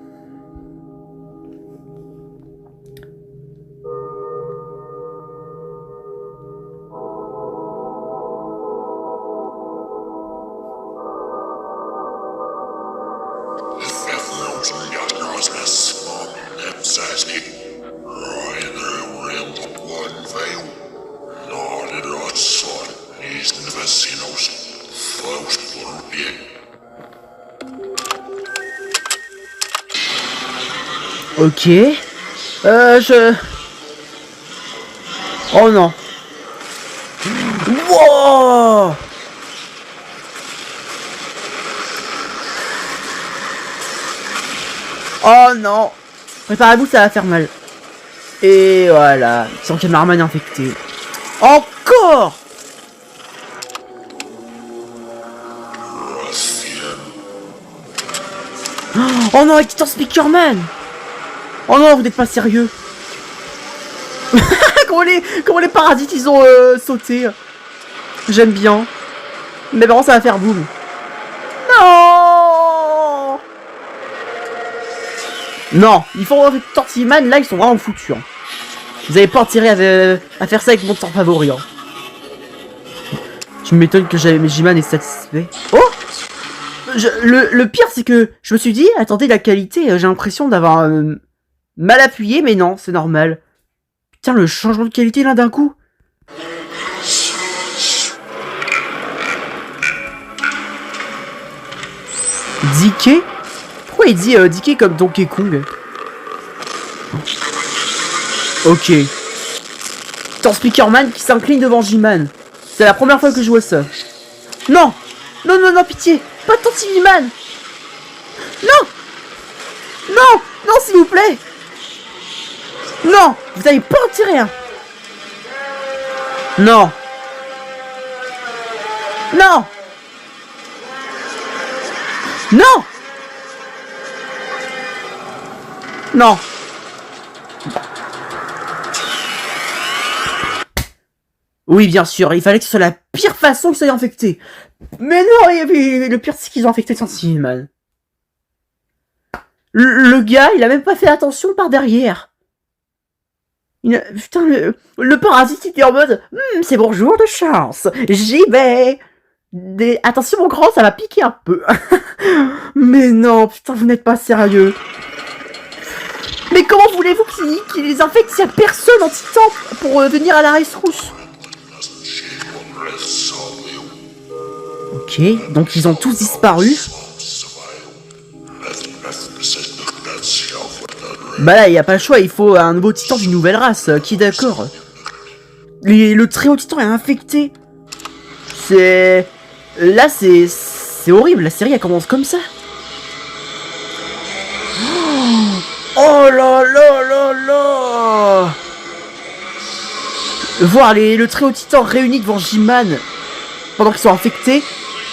Ok. Oh non. Wow. Oh non. Préparez-vous, ça va faire mal. Et voilà. Son cameraman infecté. Encore. Oh non, avec Titan Speakerman. Oh non, vous n'êtes pas sérieux. comment les parasites ils ont sauté. J'aime bien. Mais bon, ça va faire boum. Non. Non, ils font Tortillman, là ils sont vraiment foutus. Hein. Vous avez pas intérêt à faire ça avec mon temps favori. Hein. Tu m'étonnes que j'avais mes J-Man est satisfait. Oh. Le pire c'est que je me suis dit, attendez la qualité, j'ai l'impression d'avoir mal appuyé, mais non, c'est normal. Putain, le changement de qualité là d'un coup. DK? Pourquoi il dit DK comme Donkey Kong? Ok. Tant Speakerman qui s'incline devant J-Man. C'est la première fois que je vois ça. Non! Non, non, non, pitié! Pas tant J-Man! Non! Non! Non, s'il vous plaît! Non! Vous n'allez pas en tirer un! Non! Non! Non! Non! Oui, bien sûr, il fallait que ce soit la pire façon qu'ils soient infectés. Mais non, le pire, c'est qu'ils ont infecté Sentinel. Le gars, il a même pas fait attention par derrière. Putain, le parasite, il est en mode c'est bon jour de chance, j'y vais. Attention, mon grand, ça va piquer un peu. Mais non, putain, vous n'êtes pas sérieux. Mais comment voulez-vous qu'il les infecte s'il n'y a personne en titan pour venir à la rescousse? Ok, donc ils ont tous disparu. Bah là, il n'y a pas le choix, il faut un nouveau titan d'une nouvelle race, qui est d'accord. Le très haut titan est infecté. C'est... Là, c'est horrible, la série, elle commence comme ça. Oh là là là là. Voir le très haut titan réunis devant J-Man pendant qu'ils sont infectés,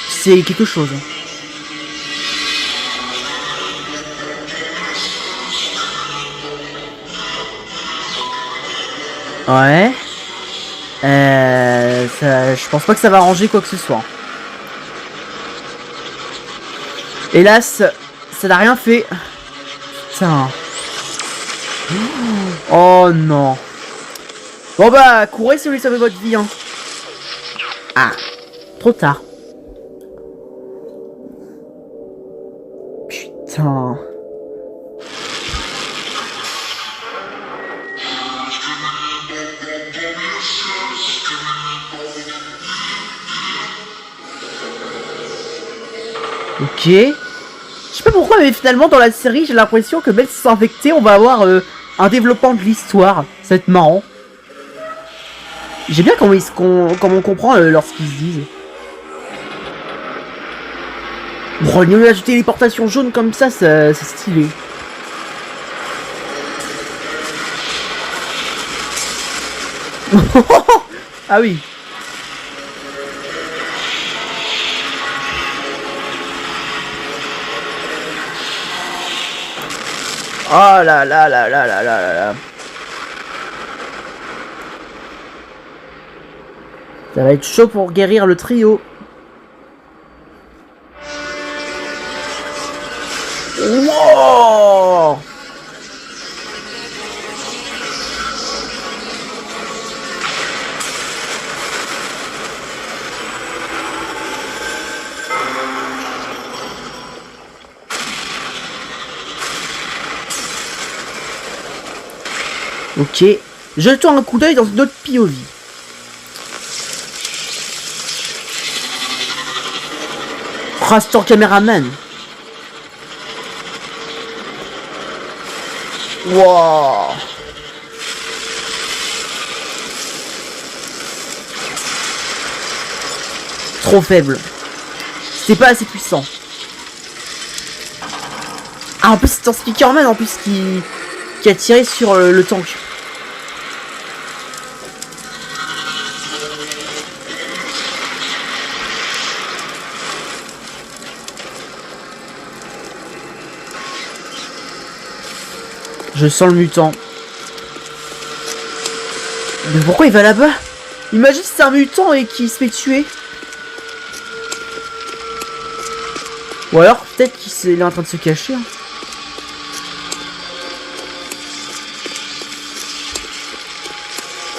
c'est quelque chose. Ouais. Je pense pas que ça va arranger quoi que ce soit. Hélas, ça n'a rien fait. Putain. Oh non. Bon bah, courez si vous voulez sauver votre vie. Hein. Ah, trop tard. Putain. Ok. Je sais pas pourquoi, mais finalement, dans la série, j'ai l'impression que même s'ils sont infectés, on va avoir un développement de l'histoire. Ça va être marrant. J'aime bien comment on comprend lorsqu'ils se disent. Bon, il a téléportation jaune comme ça, c'est stylé. Ah oui. Oh là là là là là là là là. Ça va être chaud pour guérir le trio. Wow! Ok, jetons un coup d'œil dans une autre POV. Rastor caméraman. Wow. Trop faible. C'est pas assez puissant. Ah, en plus c'est un Speakerman en plus qui a tiré sur le tank. Je sens le mutant. Mais pourquoi il va là-bas? Imagine si c'est un mutant et qu'il se fait tuer. Ou alors peut-être qu'il est en train de se cacher. Hein.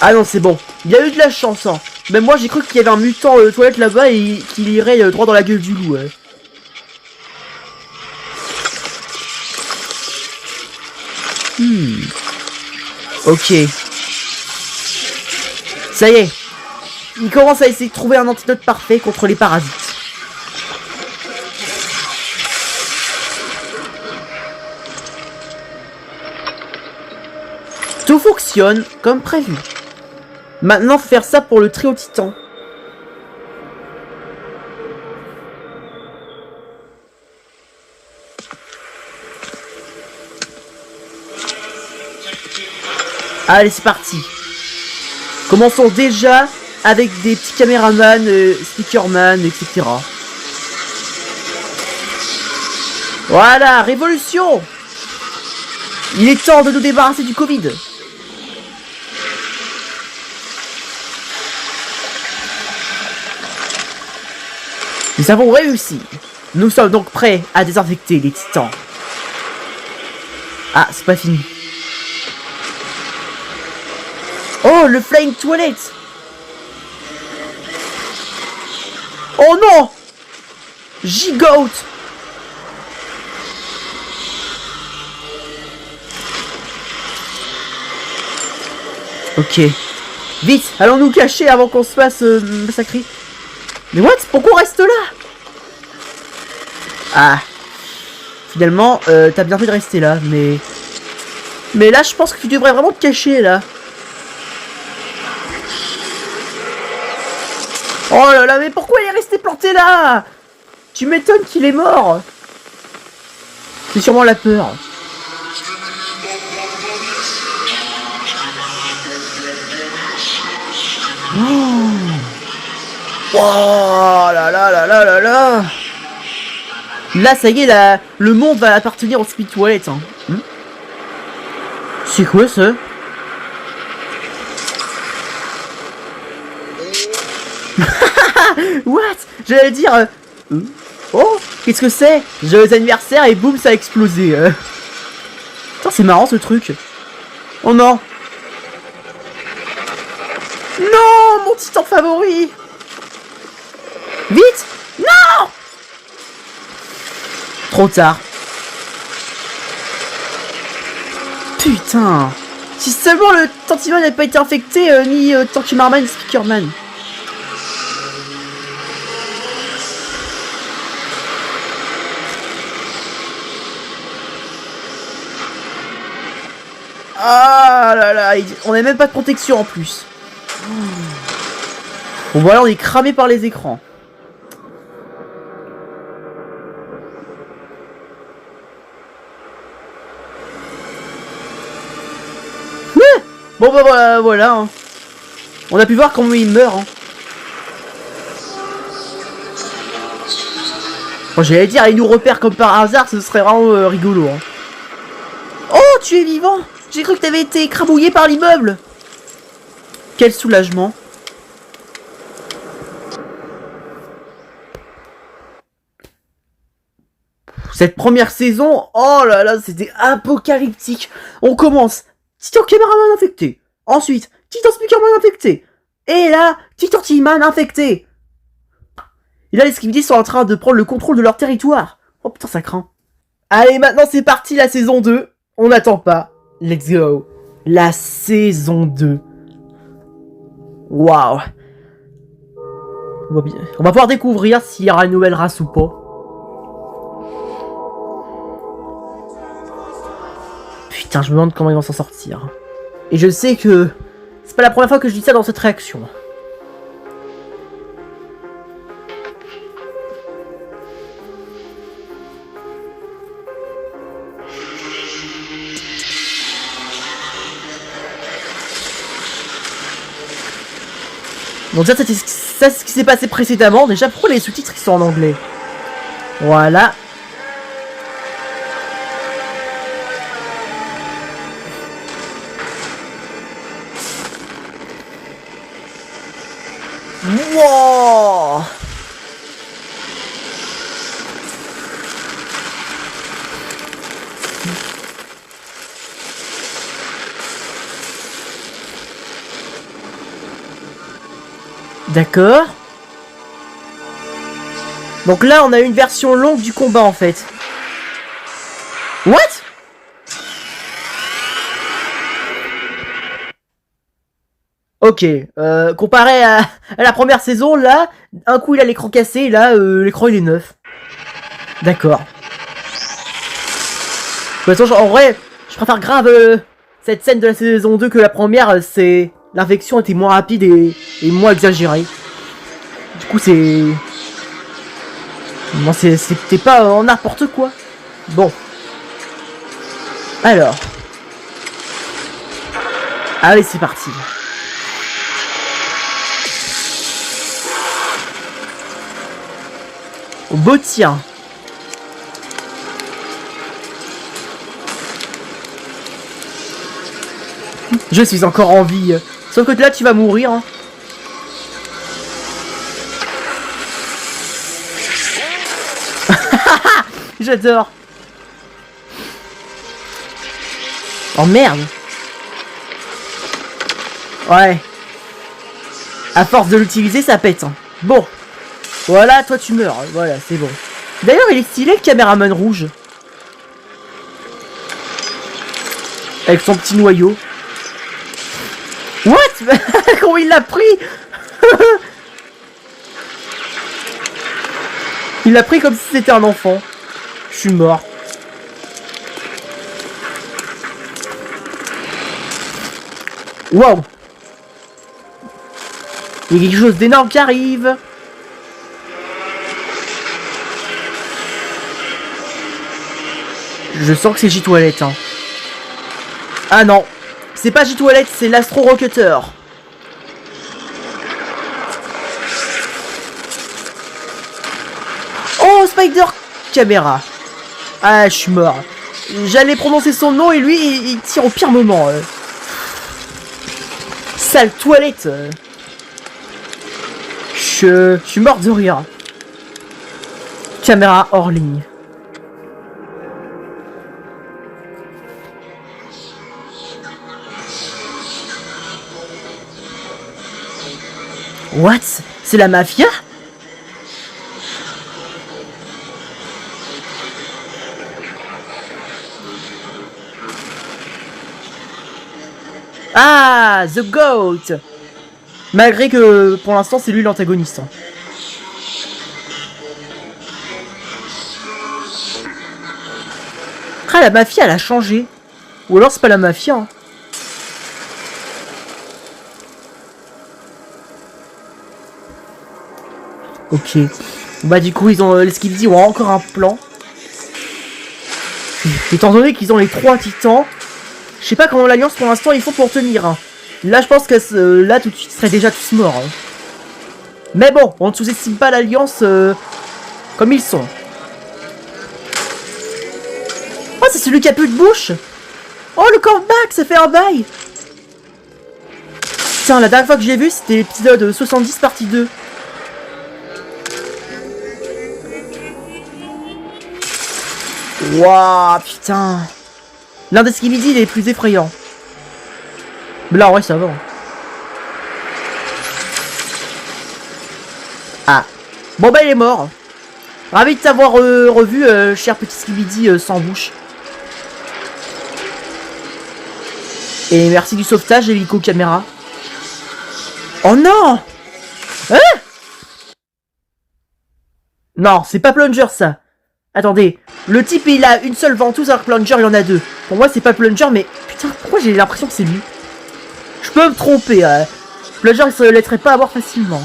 Ah non, c'est bon. Il a eu de la chance. Hein. Même moi j'ai cru qu'il y avait un mutant toilette là-bas et qu'il irait droit dans la gueule du loup. Ouais. Ok. Ça y est. Il commence à essayer de trouver un antidote parfait contre les parasites. Tout fonctionne comme prévu. Maintenant, faut faire ça pour le trio titan. Allez, c'est parti. Commençons déjà avec des petits caméramans, speakerman, etc. Voilà, révolution. Il est temps de nous débarrasser du Covid. Nous avons réussi. Nous sommes donc prêts à désinfecter les titans. Ah, c'est pas fini. Oh, le Flying Toilet. Oh non, Gigoat. Ok. Vite, allons nous cacher avant qu'on se fasse massacrer. Mais what? Pourquoi on reste là? Ah. Finalement, t'as bien fait de rester là, mais... Mais là, je pense que tu devrais vraiment te cacher, là. Oh là là, mais pourquoi il est resté planté là? Tu m'étonnes qu'il est mort. C'est sûrement la peur. Oh là là là là là là. Là, ça y est, là, le monde va appartenir au Speed Toilet. Hein. C'est quoi ça? What? J'allais dire... Oh, qu'est-ce que c'est? Joyeux anniversaire et boum, ça a explosé. Putain, c'est marrant ce truc. Oh non. Non, mon titan favori. Vite. Non. Trop tard. Putain. Si seulement le Tantiman n'avait pas été infecté, ni Tankimarman ni Speakerman. Ah là là, on n'a même pas de protection en plus. Bon voilà, on est cramé par les écrans. Bon bah voilà. Hein. On a pu voir comment il meurt. Hein. Bon, j'allais dire, il nous repère comme par hasard, ce serait vraiment rigolo. Hein. Oh, tu es vivant! J'ai cru que t'avais été écrabouillé par l'immeuble. Quel soulagement. Cette première saison, oh là là, c'était apocalyptique. On commence. Titan caméraman infecté. Ensuite, Titan speakerman infecté. Et là, Titan teamman infecté. Et là, les Skibidi sont en train de prendre le contrôle de leur territoire. Oh putain, ça craint. Allez, maintenant c'est parti, la saison 2. On n'attend pas. Let's go. La saison 2. Waouh. On va pouvoir découvrir s'il y aura une nouvelle race ou pas. Putain, je me demande comment ils vont s'en sortir. Et je sais que c'est pas la première fois que je dis ça dans cette réaction. Donc ça c'est ce qui s'est passé précédemment. Déjà, pourquoi les sous-titres ils sont en anglais? Voilà. Wow. D'accord. Donc là, on a une version longue du combat en fait. What? Ok, comparé à la première saison, là, un coup il a l'écran cassé, là, l'écran il est neuf. D'accord. De toute façon, en vrai, je préfère grave cette scène de la saison 2 que la première, c'est... L'infection était moins rapide et moins exagérée. Du coup, c'est... Non, c'était pas en n'importe quoi. Bon. Alors. Allez, c'est parti. Au beau tien. Je suis encore en vie. Sauf que là, tu vas mourir. Hein. J'adore. Oh merde. Ouais. À force de l'utiliser, ça pète. Hein. Bon. Voilà, toi tu meurs. Voilà, c'est bon. D'ailleurs, il est stylé le caméraman rouge. Avec son petit noyau. What? Comment il l'a pris? Il l'a pris comme si c'était un enfant. Je suis mort. Wow. Il y a quelque chose d'énorme qui arrive. Je sens que c'est J-Toilette. Hein. Ah non. C'est pas J-Toilette, c'est l'Astro Rocketer. Oh, Spider Caméra. Ah, je suis mort. J'allais prononcer son nom et lui, il tire au pire moment. Sale toilette. Je suis mort de rire. Caméra hors ligne. What? C'est la mafia? Ah, The Goat. Malgré que pour l'instant c'est lui l'antagoniste. Ah, la mafia elle a changé. Ou alors c'est pas la mafia. Hein. Ok. Bah du coup, ils ont les Skibidi ont encore un plan. Étant donné qu'ils ont les 3 titans, je sais pas comment l'Alliance pour l'instant ils font pour tenir. Hein. Là, je pense que là tout de suite ils seraient déjà tous morts. Hein. Mais bon, on ne sous-estime pas l'Alliance comme ils sont. Oh, c'est celui qui a plus de bouche. Oh, le comeback, ça fait un bail. Tiens, la dernière fois que j'ai vu, c'était l'épisode 70 partie 2. Waouh, putain. L'un des Skibidi, il est plus effrayant. Mais là, en vrai, ça va. Ah. Bon, bah, il est mort. Ravi de t'avoir revu, cher petit Skibidi sans bouche. Et merci du sauvetage, hélico caméra. Oh non! Hein? Non, c'est pas Plunger, ça. Attendez, le type il a une seule ventouse alors que Plunger il en a 2. Pour moi c'est pas Plunger mais putain pourquoi j'ai l'impression que c'est lui? Je peux me tromper, Plunger il se laisserait pas avoir facilement.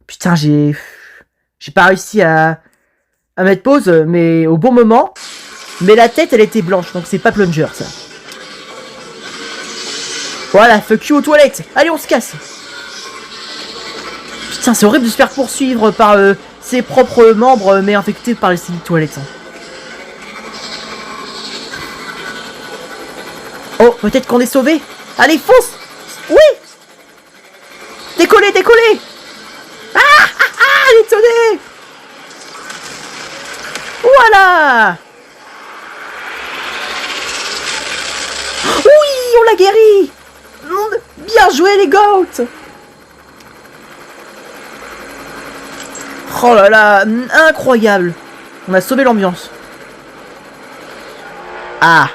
Putain j'ai pas réussi à mettre pause mais au bon moment. Mais la tête elle était blanche donc c'est pas Plunger ça. Voilà, fuck you aux toilettes. Allez on se casse. Putain c'est horrible de se faire poursuivre par ses propres membres mais infectés par les toilettes. Oh, peut-être qu'on est sauvé. Allez, fonce. Oui. Décollez, décollez. Détonné. Voilà. Oui, on l'a guéri. Bien joué les goats. Oh là là, incroyable. On a sauvé l'ambiance. Ah.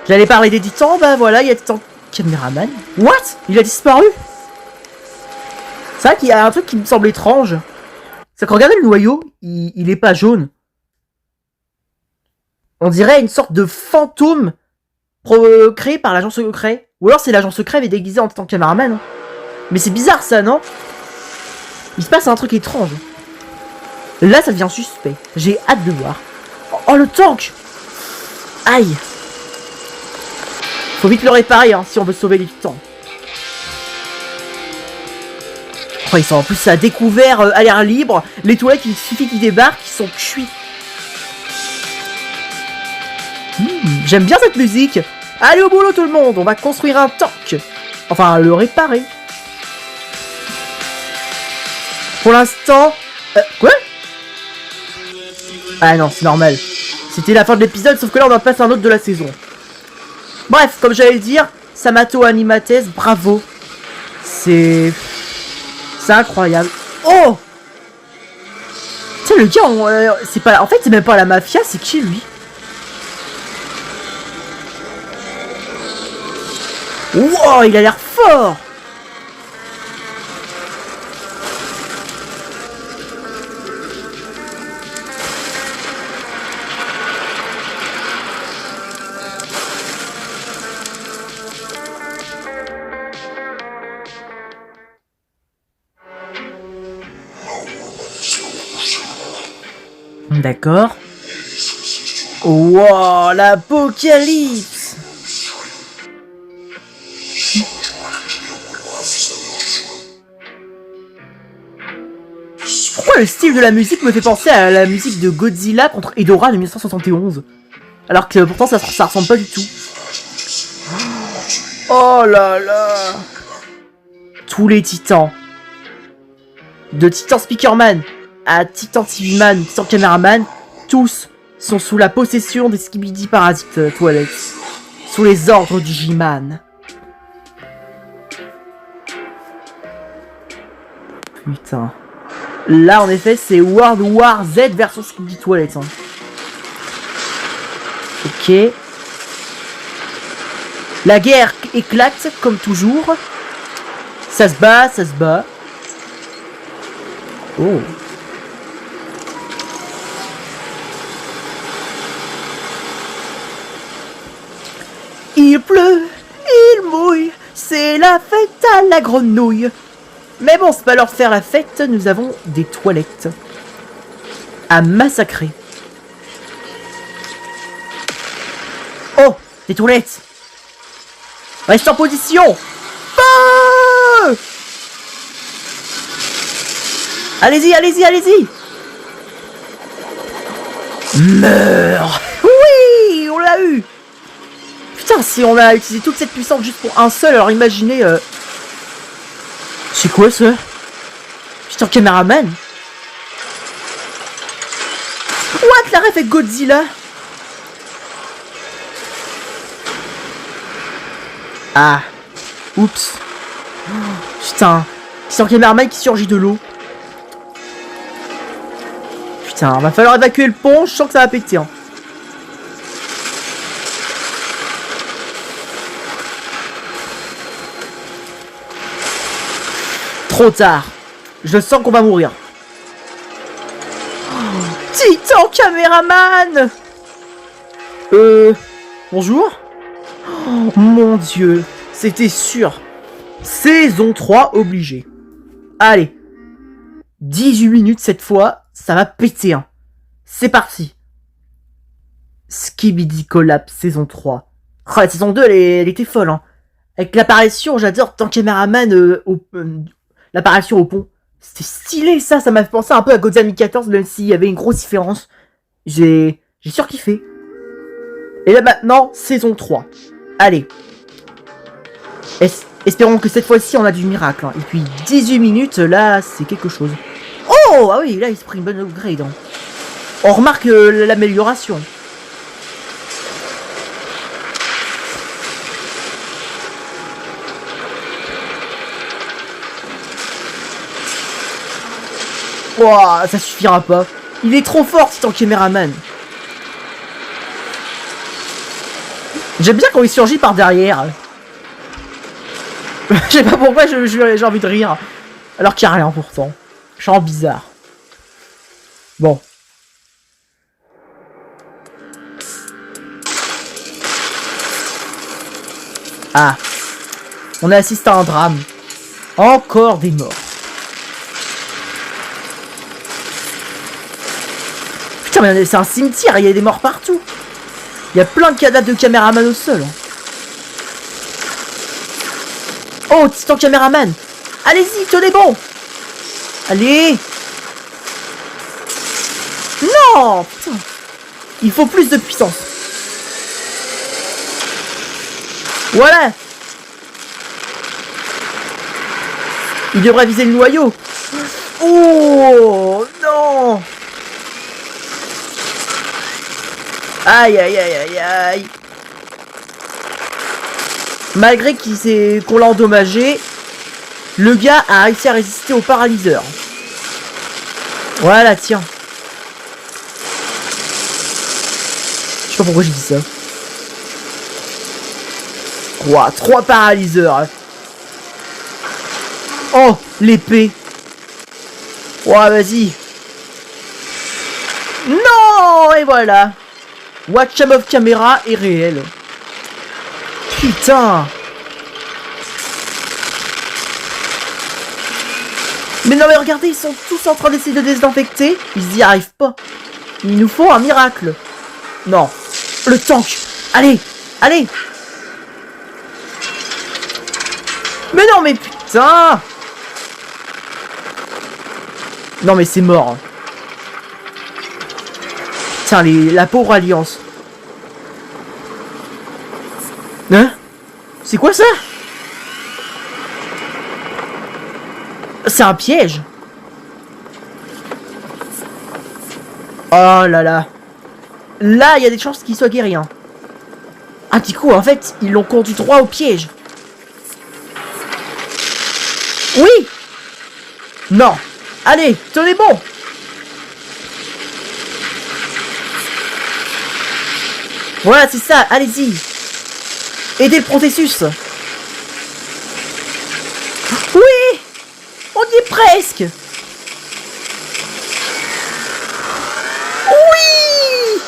J'allais parler des titans, bah voilà, il y a Titan Caméraman. What? Il a disparu? C'est vrai qu'il y a un truc qui me semble étrange. C'est que regardez le noyau, il est pas jaune. On dirait une sorte de fantôme créé par l'agent secret. Ou alors c'est l'agent secret mais déguisé en Titan Caméraman. Hein. Mais c'est bizarre ça, non? Il se passe un truc étrange. Là, ça devient suspect. J'ai hâte de voir. Oh, le tank! Aïe! Faut vite le réparer, hein, si on veut sauver les titans. Oh, ils sont en plus à découvert, à l'air libre. Les toilettes, il suffit qu'ils débarquent, ils sont cuits. J'aime bien cette musique. Allez au boulot tout le monde, on va construire un tank. Enfin, le réparer. Pour l'instant... quoi? Ah non, c'est normal. C'était la fin de l'épisode, sauf que là, on en passe un autre de la saison. Bref, comme j'allais le dire, Samato Animates, bravo. C'est incroyable. Oh! Tu sais, le gars, c'est pas... En fait, c'est même pas la mafia, c'est qui, lui? Wow, il a l'air fort! D'accord. Wow, l'apocalypse! Pourquoi le style de la musique me fait penser à la musique de Godzilla contre Hedorah de 1971? Alors que pourtant ça ressemble pas du tout. Oh là là! Tous les titans. De Titan Speakerman à Titan TV-Man, Titan Cameraman, tous sont sous la possession des Skibidi Parasites Toilettes. Sous les ordres du G-Man. Putain. Là, en effet, c'est World War Z version Skibidi Toilettes. Hein. Ok. La guerre éclate, comme toujours. Ça se bat, ça se bat. Oh. Il pleut, il mouille, c'est la fête à la grenouille. Mais bon, c'est pas leur faire la fête, nous avons des toilettes à massacrer. Oh, des toilettes. Reste en position. Feu! Allez-y, allez-y, allez-y. Meurs. Oui, on l'a eu. Putain, si on a utilisé toute cette puissance juste pour un seul, alors imaginez... C'est quoi ça? Putain, caméraman. What? La ref avec Godzilla. Ah. Oups. Oh, putain. C'est un caméraman qui surgit de l'eau. Putain, va falloir évacuer le pont, je sens que ça va péter. Hein. Trop tard. Je sens qu'on va mourir. Oh, Titan caméraman. Bonjour. Oh, mon dieu. C'était sûr. Saison 3 obligé. Allez. 18 minutes cette fois. Ça va péter. Hein. C'est parti. Skibidi Collapse saison 3. Oh, la saison 2, elle était folle. Hein. Avec l'apparition, j'adore tant caméraman l'apparition au pont. C'était stylé ça, ça m'a fait penser un peu à Godzilla 2014, même s'il y avait une grosse différence. J'ai surkiffé. Et là maintenant, saison 3. Allez. Espérons que cette fois-ci on a du miracle. Hein. Et puis 18 minutes, là, c'est quelque chose. Oh, ah oui, là il se prend une bonne upgrade. Hein. On remarque l'amélioration. Ouah, ça suffira pas. Il est trop fort, Titan caméraman. J'aime bien quand il surgit par derrière. Je sais pas pourquoi j'ai envie de rire. Alors qu'il n'y a rien pourtant. Je sens bizarre. Bon. Ah. On a assisté à un drame. Encore des morts. Putain, mais c'est un cimetière, il y a des morts partout. Il y a plein de cadavres de caméraman au sol. Oh, Titan caméraman. Allez-y, tenez bon. Allez. Non, putain. Il faut plus de puissance. Voilà. Il devrait viser le noyau. Oh, non. Aïe, aïe, aïe, aïe, aïe. Malgré qu'on l'a endommagé, le gars a réussi à résister au paralyseur. Voilà, tiens. Je sais pas pourquoi j'ai dit ça. Ouah, 3 paralyseurs. Oh, l'épée. Ouah, vas-y. Non, et voilà. Watch of caméra est réel. Putain. Mais non mais regardez, ils sont tous en train d'essayer de désinfecter. Ils y arrivent pas. Il nous faut un miracle. Non. Le tank. Allez. Allez. Mais non mais putain. Non mais c'est mort. Putain, la pauvre alliance. Hein? C'est quoi ça? C'est un piège. Oh là là. Là, il y a des chances qu'il soit guéri. Hein. Ah, du coup, en fait, ils l'ont conduit droit au piège. Oui. Non. Allez, tenez bon. Voilà, c'est ça, allez-y. Aidez le processus. Oui. On y est presque. Oui.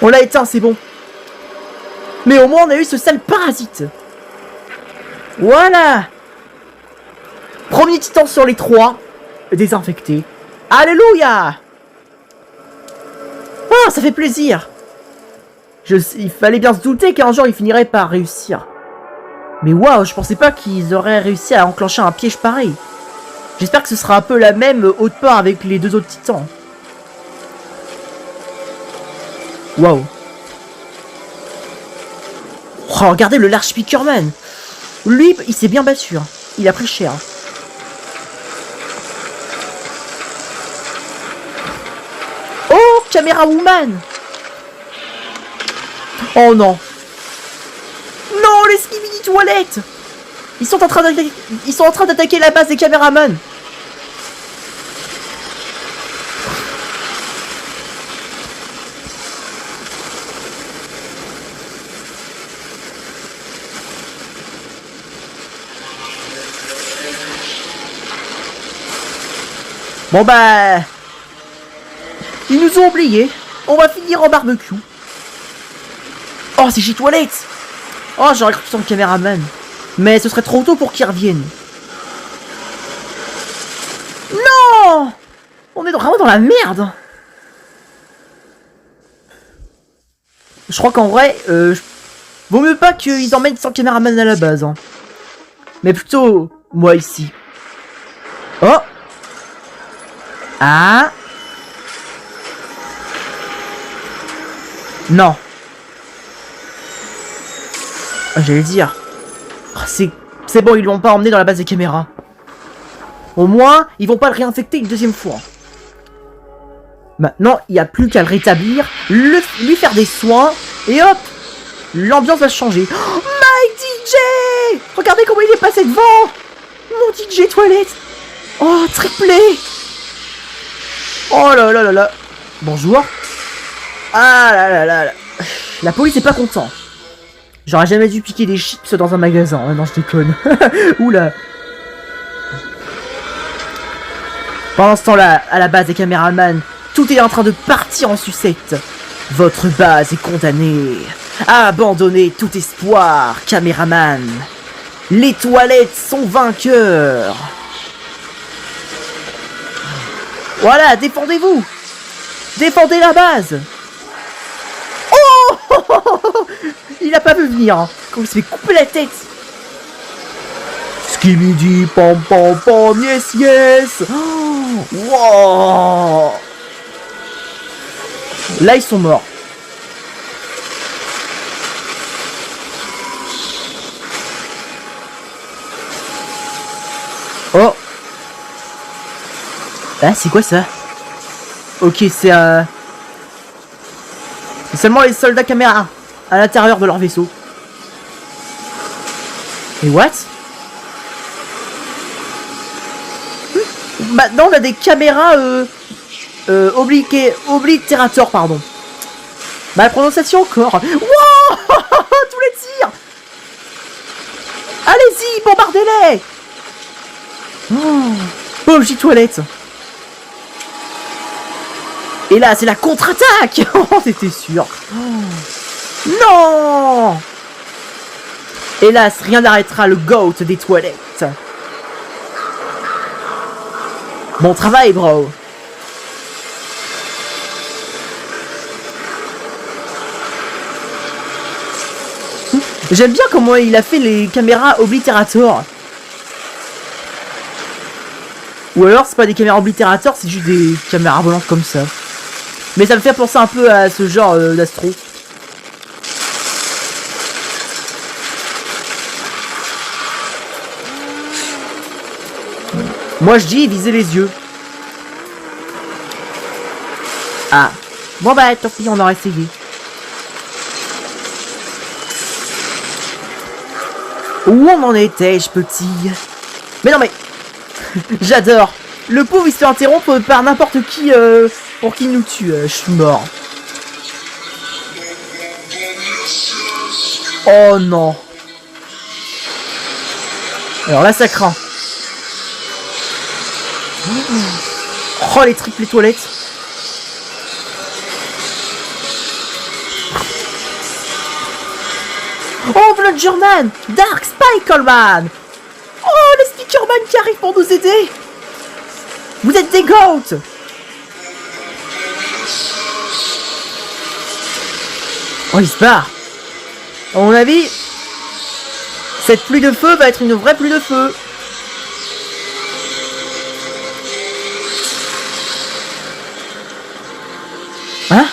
On l'a éteint, c'est bon. Mais au moins on a eu ce sale parasite. Voilà. Premier titan sur les 3. Désinfecté. Alléluia. Ah, ça fait plaisir. Il fallait bien se douter qu'un jour il finirait par réussir. Mais waouh, je pensais pas qu'ils auraient réussi à enclencher un piège pareil. J'espère que ce sera un peu la même haute part avec les 2 autres titans. Waouh. Oh, regardez le large Speakerman. Lui, il s'est bien battu. Hein. Il a pris cher. Oh, Caméra Woman. Oh non. Non, les Skibidi Toilettes. Ils sont en train d'attaquer la base des caméramans. Bon bah... Ils nous ont oubliés. On va finir en barbecue. Oh, c'est chez Toilette. Oh, j'aurais cru que c'était un caméraman. Mais ce serait trop tôt pour qu'ils reviennent. Non! On est vraiment dans la merde. Je crois qu'en vrai, vaut mieux pas qu'ils emmènent sans caméraman à la base. Hein. Mais plutôt, moi ici. Oh! Ah! Non. J'allais dire. Oh, c'est bon, ils l'ont pas emmené dans la base des caméras. Au moins, ils vont pas le réinfecter une deuxième fois. Maintenant, il n'y a plus qu'à le rétablir, lui faire des soins, et hop, l'ambiance va changer. Oh, My DJ! Regardez comment il est passé devant! Mon DJ Toilette! Oh, triplé! Oh là là là là! Bonjour! Ah là là là là! La police est pas content. J'aurais jamais dû piquer des chips dans un magasin. Oh, non, je déconne. Oula! Pendant ce temps-là, à la base des caméramans, tout est en train de partir en sucette. Votre base est condamnée à abandonner tout espoir, caméraman. Les toilettes sont vainqueurs. Voilà, défendez-vous. Défendez la base. Oh, il a pas vu venir. Hein. Quand il se fait couper la tête. Skibidi pam pam pam, yes yes. Oh, wow. Là ils sont morts. Oh. Ah, c'est quoi ça? Ok, c'est seulement les soldats caméra à l'intérieur de leur vaisseau. Et what? Maintenant on a des caméras oblitérateurs, pardon. Ma prononciation encore. Wow. Tous les tirs. Allez-y, bombardez-les. Oh. Pauvre J-Toilette. Et là, c'est la contre-attaque. Oh, c'était sûr. Oh. Non. Hélas, rien n'arrêtera le GOAT des toilettes. Bon travail, bro. J'aime bien comment il a fait les caméras oblitérateurs. Ou alors c'est pas des caméras oblitérateurs, c'est juste des caméras volantes comme ça. Mais ça me fait penser un peu à ce genre d'astro. Moi je dis viser les yeux. Ah. Bon bah tant pis, on aura essayé. Où on en était-je, petit? Mais non mais... J'adore. Le pauvre il se fait interrompre par n'importe qui pour qu'il nous tue. Je suis mort. Oh non. Alors là ça craint. Oh les triples toilettes. Oh, Bludgerman! Dark Spikeman! Oh, les Speakerman qui arrivent pour nous aider! Vous êtes des goats! Oh, il se barre! À mon avis, cette pluie de feu va être une vraie pluie de feu. Hein?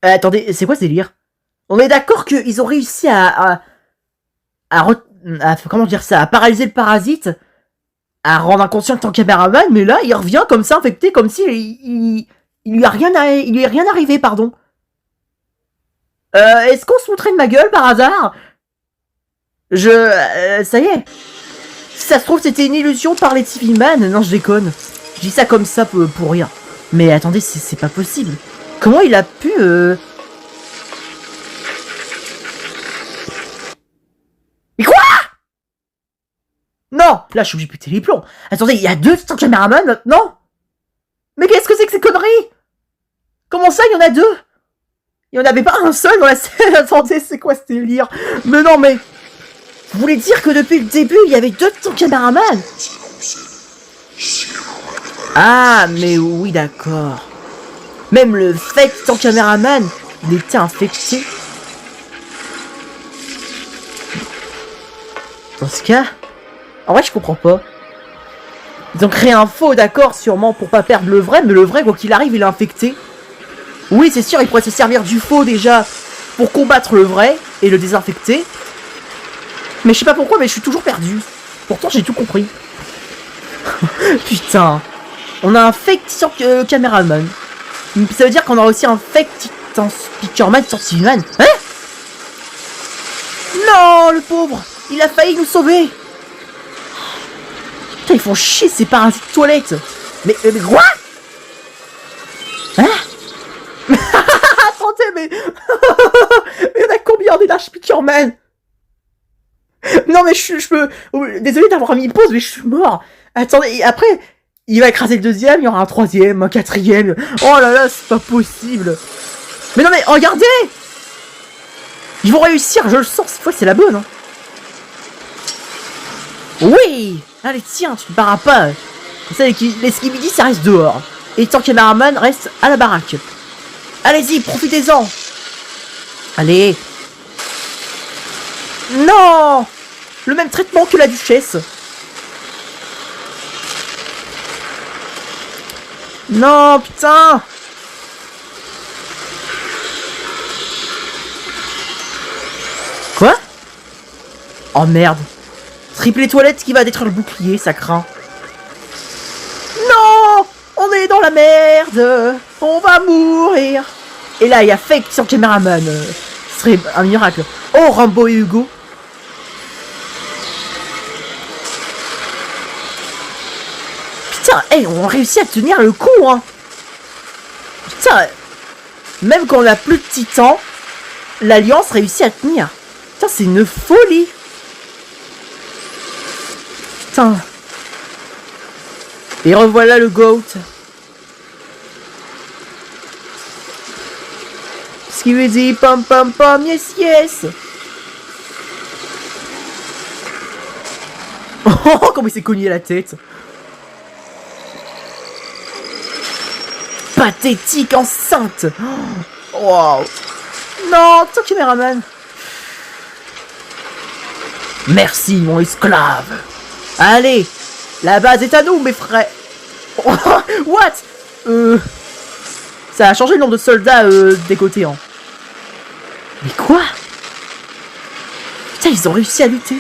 Attendez, c'est quoi ce délire? On est d'accord qu'ils ont réussi à comment dire ça, à paralyser le parasite, à rendre inconscient ton caméraman, mais là il revient comme ça infecté, comme si il lui est rien arrivé, pardon. Est-ce qu'on se foutrait de ma gueule par hasard? Ça y est. Si ça se trouve c'était une illusion par les TV Man. Non, je déconne. Je dis ça comme ça pour rien. Mais attendez, c'est pas possible. Comment il a pu Mais quoi? Non, là je suis obligé de péter les plombs. Attendez, il y a 2 caméramans maintenant? Mais qu'est-ce que c'est que ces conneries? Comment ça, il y en a 2? Il n'y en avait pas un seul dans la scène. Attendez, c'est quoi ce délire? Mais non, mais... Vous voulez dire que depuis le début, il y avait 2 caméramans? Ah, mais oui, d'accord. Même le fake caméraman, il était infecté. Dans ce cas... En vrai, je comprends pas. Ils ont créé un faux, d'accord, sûrement pour pas perdre le vrai, mais le vrai, quoi qu'il arrive, il est infecté. Oui, c'est sûr, il pourrait se servir du faux déjà pour combattre le vrai et le désinfecter. Mais je sais pas pourquoi, mais je suis toujours perdu. Pourtant, j'ai tout compris. Putain. On a un fake caméraman. Ça veut dire qu'on a aussi un fake speakerman sur TV-Man. Hein? Non, le pauvre. Il a failli nous sauver. Putain, ils font chier ces parasites toilettes. Mais quoi? Hein? Attendez, mais... il y en a combien des larges Speakerman? Non, mais je peux... Désolé d'avoir mis une pause, mais je suis mort. Attendez, après, il va écraser le 2e, il y aura un 3e, un 4e. Oh là là, c'est pas possible. Mais non, mais regardez! Ils vont réussir, je le sens, cette fois c'est la bonne. Hein. Oui! Allez, tiens, tu ne barras pas. Comme ça, les skibidi, ça reste dehors. Et tant cameraman reste à la baraque. Allez-y, profitez-en. Allez. Non! Le même traitement que la duchesse. Non, putain! Quoi? Oh merde. Triple toilette qui va détruire le bouclier, ça craint. Non! On est dans la merde! On va mourir! Et là, il y a Fake sur caméraman. Ce serait un miracle. Oh, Rambo et Hugo. Putain, hey, on a réussi à tenir le coup, hein. Putain, même quand on a plus de titans, l'Alliance réussit à tenir. Putain, c'est une folie. Putain. Et revoilà le GOAT. Ce qui veut dire pom pom pom, yes yes. Oh, comment il s'est cogné la tête. Pathétique enceinte. Oh, wow. Non, ton caméraman. Merci, mon esclave. Allez, la base est à nous, mes frères. What? Ça a changé le nombre de soldats des côtés, hein. Mais quoi? Putain, ils ont réussi à lutter.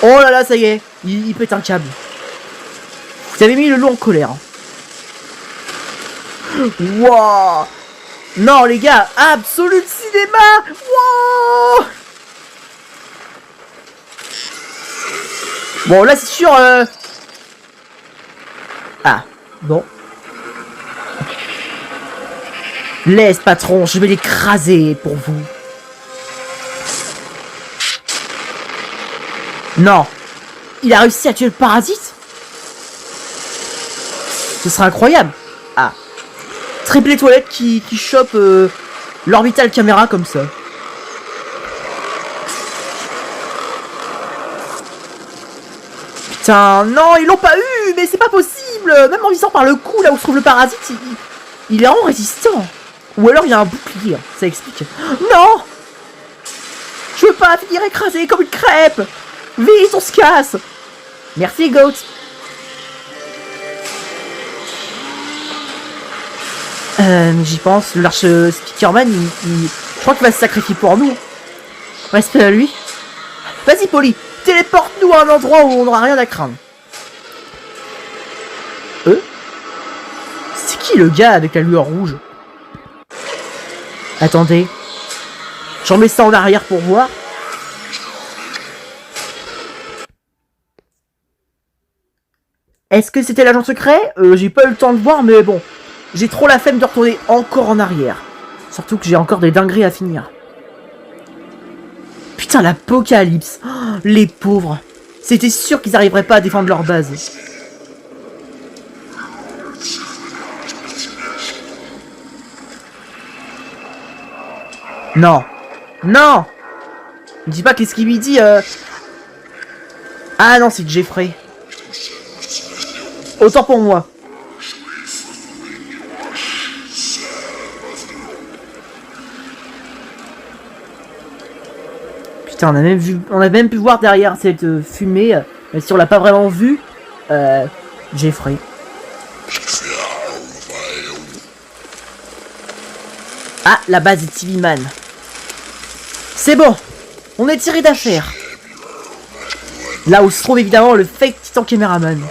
Oh là là, ça y est, il pète un câble. Vous avez mis le loup en colère. Wow. Non, les gars, Absolute Cinéma. Wow. Bon, là, c'est sûr... Ah, bon. Laisse, patron, je vais l'écraser pour vous. Non. Il a réussi à tuer le parasite? Ce serait incroyable. Ah. Triple toilette qui chope l'orbital caméra comme ça. Putain, non, ils l'ont pas eu, mais c'est pas possible. Même en visant par le cou, là où se trouve le parasite, il est vraiment résistant. Ou alors il y a un bouclier, ça explique. Non! Je veux pas finir écrasé comme une crêpe. Vite, on se casse. Merci, Goat. J'y pense, l'arche Speakerman, je crois qu'il va se sacrifier pour nous. Respect à lui. Vas-y, Polly, téléporte-nous à un endroit où on n'aura rien à craindre. C'est qui le gars avec la lueur rouge? Attendez. J'en mets ça en arrière pour voir. Est-ce que c'était l'agent secret? J'ai pas eu le temps de voir, mais bon. J'ai trop la flemme de retourner encore en arrière. Surtout que j'ai encore des dingueries à finir. Putain, l'apocalypse. Oh, les pauvres. C'était sûr qu'ils n'arriveraient pas à défendre leur base. Non. Non. Ne dis pas qu'est-ce qu'il lui dit. Ah non, c'est Jeffrey. Autant pour moi. Putain, on a même pu voir derrière cette fumée, même si on l'a pas vraiment vu, Jeffrey. Ah, la base est TV Man. C'est bon, on est tiré d'affaire. Là où se trouve évidemment le fake Titan Caméraman.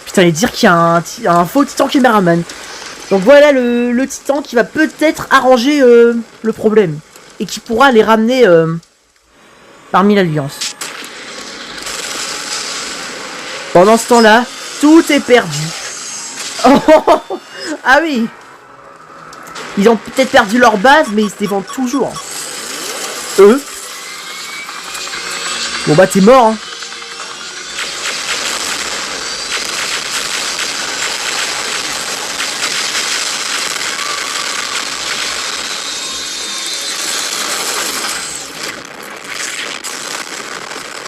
Putain, et dire qu'il y a un faux Titan Caméraman. Donc voilà le Titan qui va peut-être arranger le problème. Et qui pourra les ramener parmi l'Alliance. Pendant ce temps-là, tout est perdu. Oh, ah oui. Ils ont peut-être perdu leur base, mais ils se défendent toujours. Eux. Bon bah t'es mort, hein.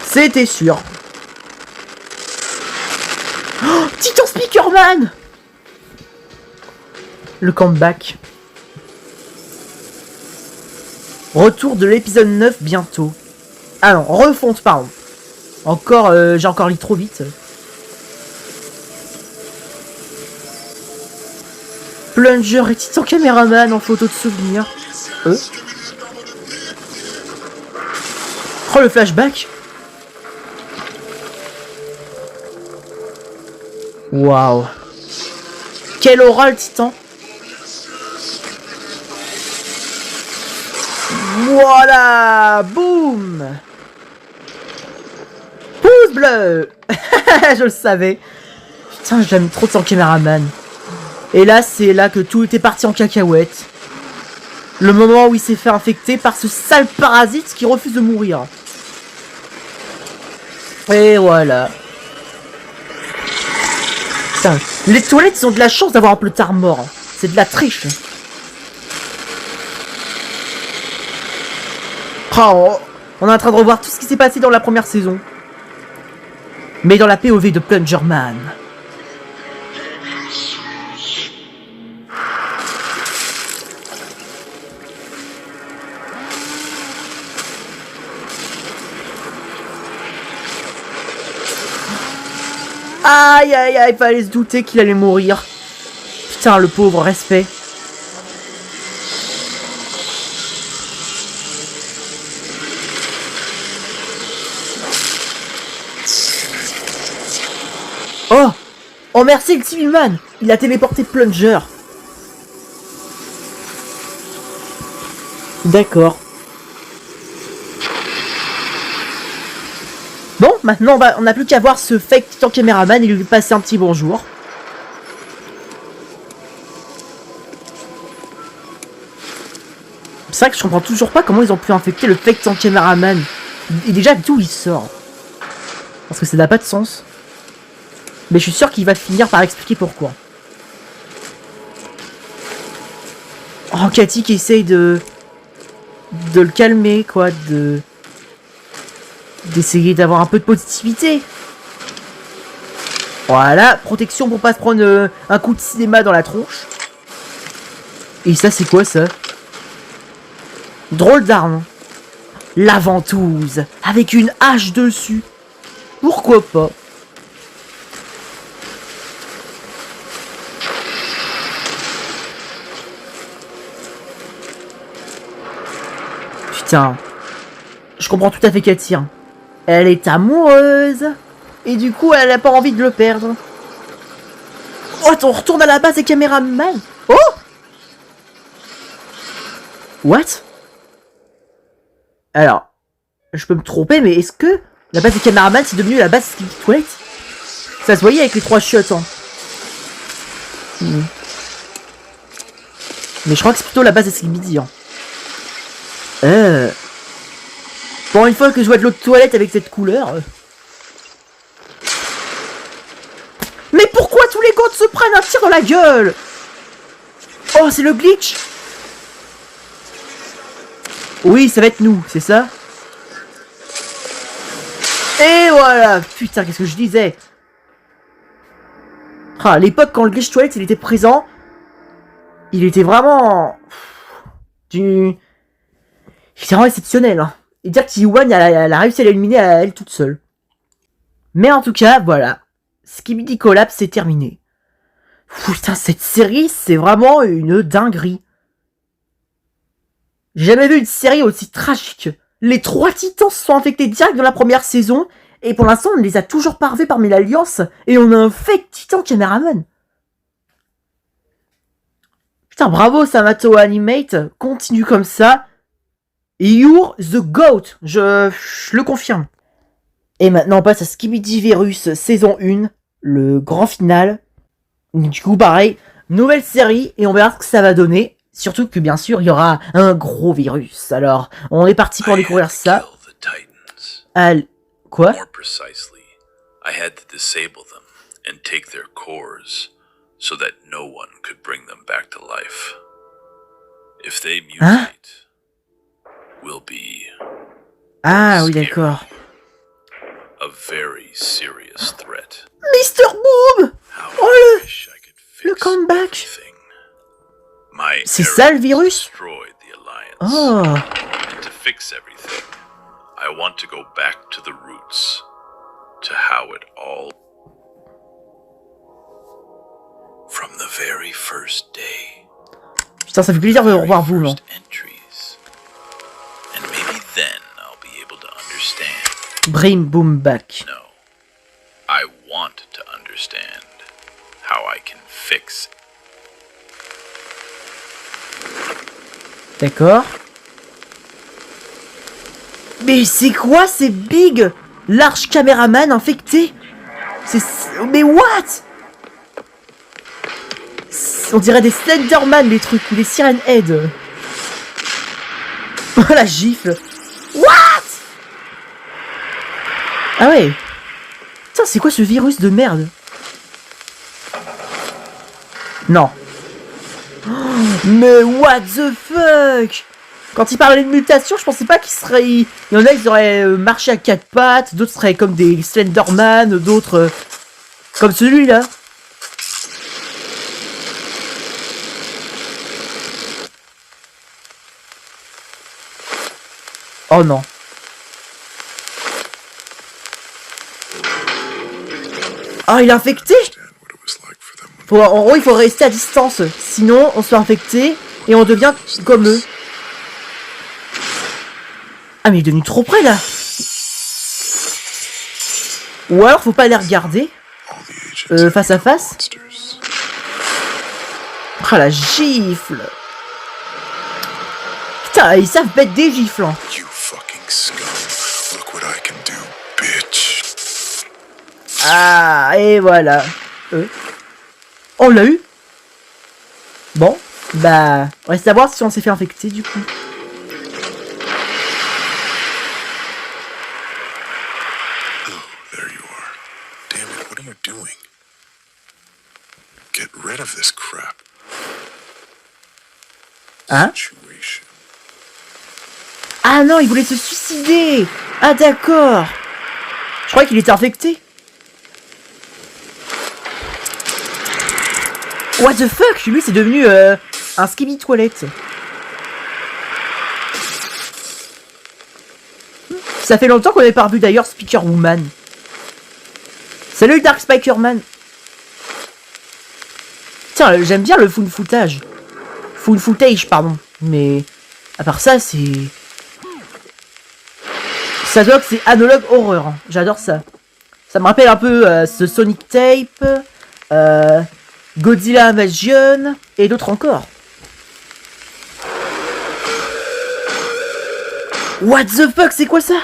C'était sûr. Oh, Titan Speakerman. Le comeback. Retour de l'épisode 9 bientôt. Ah non, refonte, pardon. Encore, j'ai encore lu trop vite. Plunger et Titan Caméraman en photo de souvenir. Oh, le flashback. Waouh. Quel aura le Titan. Voilà. Boum. Pouce bleu. Je le savais. Putain, j'aime trop Titan Caméraman. Et là, c'est là que tout était parti en cacahuète. Le moment où il s'est fait infecter par ce sale parasite qui refuse de mourir. Et voilà. Putain, les toilettes, ils ont de la chance d'avoir un peu tard mort. C'est de la triche. Oh, on est en train de revoir tout ce qui s'est passé dans la première saison. Mais dans la POV de Plunger Man. Aïe aïe aïe, fallait se douter qu'il allait mourir. Putain, le pauvre, respect. Oh. Oh merci le TV Man. Il a téléporté Plunger. D'accord. Bon, maintenant on n'a plus qu'à voir ce fake Titan Caméraman et lui passer un petit bonjour. C'est vrai que je comprends toujours pas comment ils ont pu infecter le fake Titan Caméraman. Et déjà, d'où il sort? Parce que ça n'a pas de sens. Mais je suis sûr qu'il va finir par expliquer pourquoi. Oh, Cathy qui essaye de le calmer, quoi, d'essayer d'avoir un peu de positivité. Voilà, protection pour pas se prendre un coup de cinéma dans la tronche. Et ça, c'est quoi, ça? Drôle d'arme. La ventouse, avec une hache dessus. Pourquoi pas? Putain. Je comprends tout à fait Cathy. Hein. Elle est amoureuse. Et du coup, elle a pas envie de le perdre. Oh, attends, on retourne à la base des caméramans. Oh! What? Alors, je peux me tromper, mais est-ce que la base des caméramans c'est devenu la base des toilettes? Ça se voyait avec les 3 chiottes. Hein. Mais je crois que c'est plutôt la base des Skibidi. Hein. Bon, une fois que je vois de l'eau de toilette avec cette couleur... Mais pourquoi tous les gants se prennent un tir dans la gueule? Oh, c'est le glitch. Oui, ça va être nous, c'est ça? Et voilà. Putain, qu'est-ce que je disais? Ah, à l'époque, quand le glitch toilette il était présent, il était vraiment... Il était vraiment exceptionnel. Hein. Et dire qu'Iwan elle a réussi à l'éliminer à elle toute seule. Mais en tout cas, voilà. Skibidi Collapse, c'est terminé. Putain, cette série, c'est vraiment une dinguerie. J'ai jamais vu une série aussi tragique. Les 3 titans se sont infectés direct dans la première saison, et pour l'instant, on ne les a toujours pas revus parmi l'Alliance, et on a un fake titan caméraman. Putain, bravo Samato Animate, continue comme ça. You're the GOAT, je le confirme. Et maintenant, on passe à Skibidi Virus saison 1, le grand final. Du coup, pareil, nouvelle série, et on verra ce que ça va donner. Surtout que, bien sûr, il y aura un gros virus. Alors, on est parti pour découvrir ça. Quoi? More precisely, I had to disable them and take their cores so that no one could bring them back to life. If they mutate, will be Ah oui, d'accord. a very serious threat. Mr. Boom! Oh le comeback! C'est ça le virus? Oh! And to fix everything, I want to go back to the roots, to how it all... From the very first day. Putain, ça fait plaisir de revoir vous, non? And maybe then I'll be able to understand. Bring Boom back. No, I want to understand how I can fix. D'accord. Mais c'est quoi ces big large caméraman infectés? Mais what? On dirait des Slenderman les trucs, ou des Siren Head. Oh la gifle. What? Ah ouais. Putain, c'est quoi ce virus de merde? Non. Oh, mais what the fuck? Quand il parlait de mutation, je pensais pas qu'il serait... Il y en a, ils auraient marché à 4 pattes, d'autres seraient comme des Slenderman, d'autres... comme celui-là. Oh non. Ah, il est infecté? En gros, il faut rester à distance. Sinon, on se fait infecter et on devient comme eux. Ah, mais il est devenu trop près, là. Ou alors, faut pas les regarder. Face à face. Ah, la gifle. Putain, ils savent mettre des gifles, hein. Ah, et voilà. On l'a eu. Bon, bah, reste à voir si on s'est fait infecter du coup. get rid of this crap. Hein? Situation. Ah non, il voulait se suicider. Ah d'accord. Je croyais qu'il était infecté. What the fuck? Lui, c'est devenu un skibidi toilette. Ça fait longtemps qu'on n'avait pas revu d'ailleurs Speaker Woman. Salut Dark Spiker-Man. Tiens, j'aime bien le full footage. Full footage, pardon. Mais à part ça, c'est... Ça doit que c'est analogue horreur. Hein. J'adore ça. Ça me rappelle un peu ce Sonic Tape, Godzilla Invasion et d'autres encore. What the fuck, c'est quoi ça?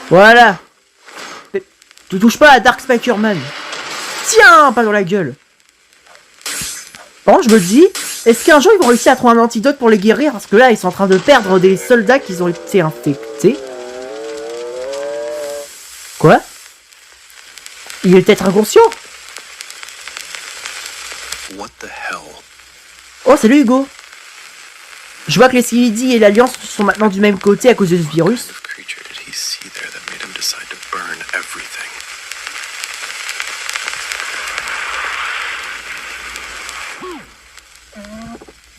Voilà. Tu touches pas à Dark Spiker-Man. Tiens, pas dans la gueule. Bon, je me dis, est-ce qu'un jour ils vont réussir à trouver un antidote pour les guérir? Parce que là, ils sont en train de perdre des soldats qui ont été infectés. Quoi? Il est peut-être inconscient? What the hell? Oh, salut Hugo. Je vois que les Skibidi et l'Alliance sont maintenant du même côté à cause de ce virus. What creature did he see there that made him decide to burn everything?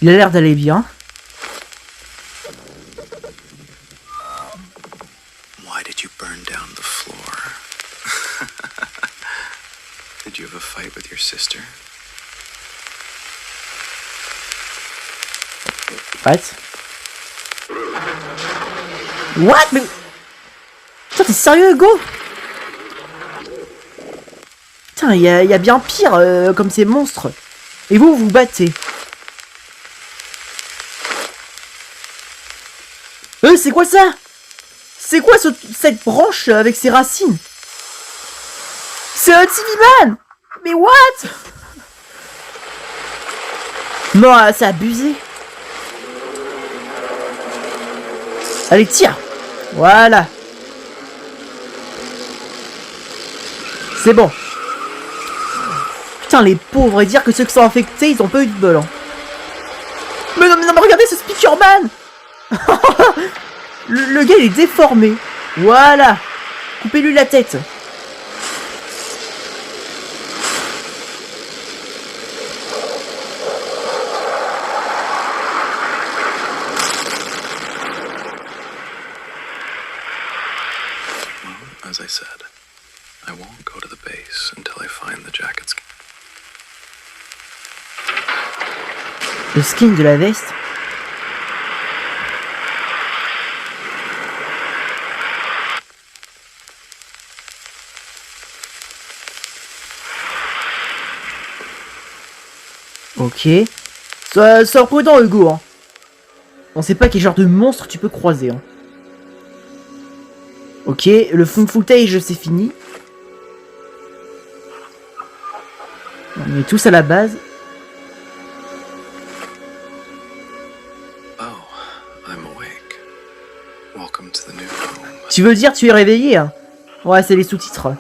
Il a l'air d'aller bien. Why did you burn down the floor? Did you have a fight with your sister? What? What? Mais... Putain, t'es sérieux, Hugo? Putain, il y a bien pire comme ces monstres. Et vous, vous battez. C'est quoi ça? C'est quoi cette branche avec ses racines? C'est un TV-Man! Mais what? Non, c'est abusé. Allez, tire. Voilà. C'est bon. Putain, les pauvres, et dire que ceux qui sont infectés, ils ont pas eu de bol. Hein. Mais non, mais regardez ce Speakerman. le gars, il est déformé. Voilà. Coupez-lui la tête. As I said, I won't go to the base until I find the jacket's... Le skin de la veste. Ok. Sois prudent, Hugo. Hein. On sait pas quel genre de monstre tu peux croiser. Hein. Ok, le full footage c'est fini. On est tous à la base. Oh, I'm awake. Welcome to the new home. Tu veux dire tu es réveillé hein? Ouais, c'est les sous-titres.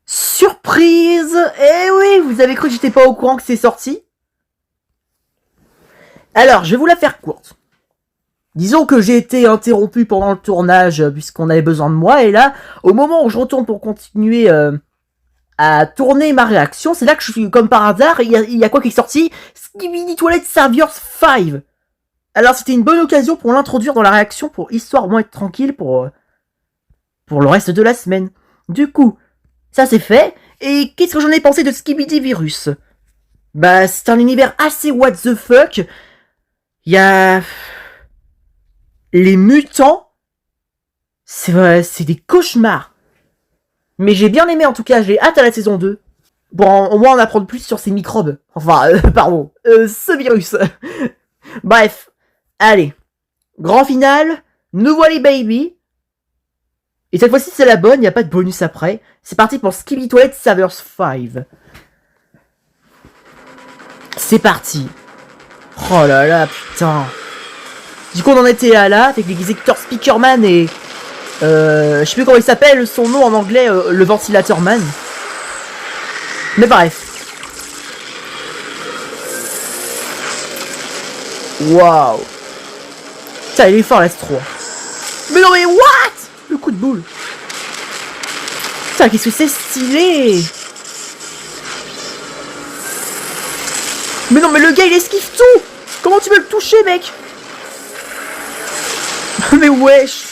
Surprise! Eh oui, vous avez cru que j'étais pas au courant que c'est sorti? Alors, je vais vous la faire courte. Disons que j'ai été interrompu pendant le tournage puisqu'on avait besoin de moi. Et là, au moment où je retourne pour continuer à tourner ma réaction, c'est là que je suis comme par hasard. Il y a quoi qui est sorti? Skibidi Toilet Saviors 5. Alors, c'était une bonne occasion pour l'introduire dans la réaction pour histoire au moins être tranquille pour le reste de la semaine. Du coup, ça c'est fait. Et qu'est-ce que j'en ai pensé de Skibidi Virus? Bah, c'est un univers assez what the fuck. Il y a... Les mutants, c'est des cauchemars. Mais j'ai bien aimé en tout cas, j'ai hâte à la saison 2. Bon, au moins on apprend plus sur ces microbes. Enfin, pardon, ce virus. Bref, allez. Grand final, nous voilà baby. Et cette fois-ci c'est la bonne, il n'y a pas de bonus après. C'est parti pour Skibidi Toilet Saviors 5. C'est parti. Oh là là, putain. Du coup, on en était là, avec l'exécuteur Speakerman et... je sais plus comment il s'appelle, son nom en anglais, le ventilateur man. Mais bref. Waouh. Putain, il est fort l'astro. Mais non mais what? Le coup de boule. Putain, qu'est-ce que c'est stylé. Mais non mais le gars il esquive tout. Comment tu veux le toucher mec? Mais wesh.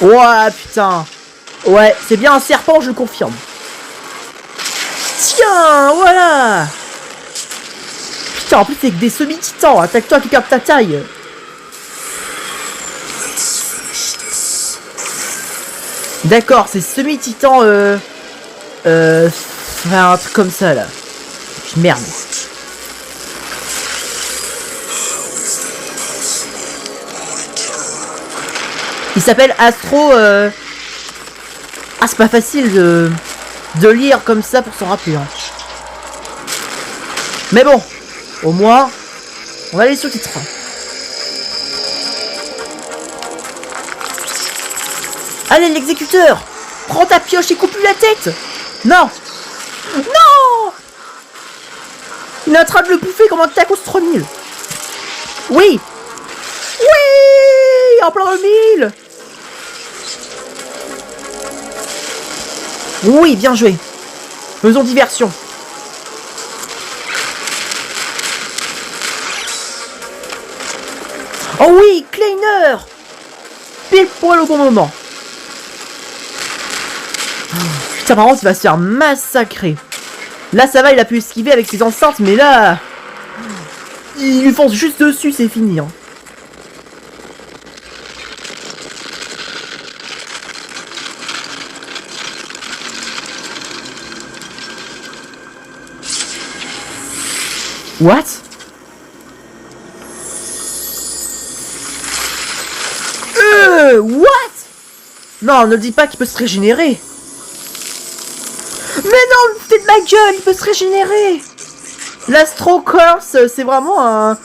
Ouah putain. Ouais, c'est bien un serpent, je le confirme. Tiens, voilà. Putain, en plus c'est que des semi-titans. Attaque-toi à quelqu'un de ta taille. D'accord, c'est semi-titan, enfin, un truc comme ça, là. Puis merde. Il s'appelle Astro, Ah, c'est pas facile de lire comme ça pour s'en rappeler, hein. Mais bon, au moins, on va aller sous-titres. Allez, l'exécuteur! Prends ta pioche et coupe-lui la tête! Non! Non! Il est en train de le bouffer comme un tacos 3000! Oui! Oui! En plein dans le mille! Oui, bien joué! Faisons diversion! Oh oui! Kleiner! Pile poil au bon moment! Putain, par contre, il va se faire massacrer. Là, ça va, il a pu esquiver avec ses enceintes, mais là... il lui fonce juste dessus, c'est fini. Hein. What? What? Non, ne dis pas qu'il peut se régénérer. Mais non, c'est de ma gueule, il peut se régénérer. L'Astro Curse, c'est vraiment un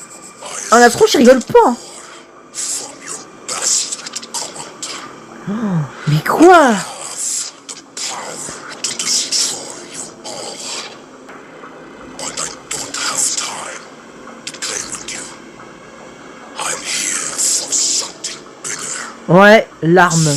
astro, je rigole pas. Oh, mais quoi? Ouais, l'arme.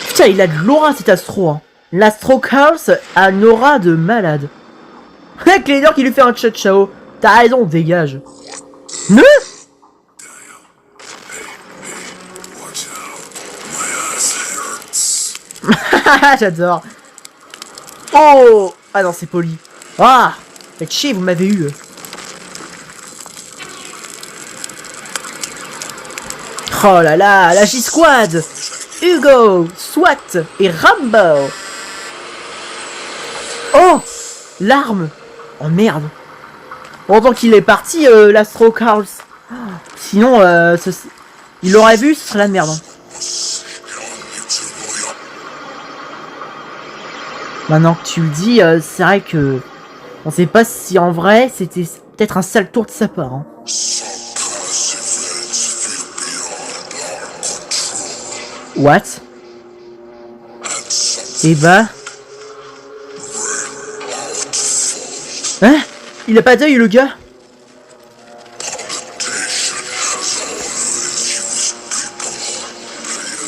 Putain, il a de l'aura cet astro. Hein. L'Astro Curse a une aura de malade. Avec Kleiner qui lui fait un chao. T'as raison, dégage. Ne? J'adore. Oh. Ah non, c'est poli. Ah. Faites chier, vous m'avez eu. Oh là là, la J-Squad. Hugo, SWAT et Rambo. Oh, l'arme. Oh merde. Pendant qu'il est parti, l'Astro Carls. Sinon, il l'aurait vu, ce serait la merde. Hein. Maintenant que tu le dis, c'est vrai que on sait pas si en vrai c'était peut-être un sale tour de sa part. Hein. What? Et bah... Hein? Il a pas d'œil le gars?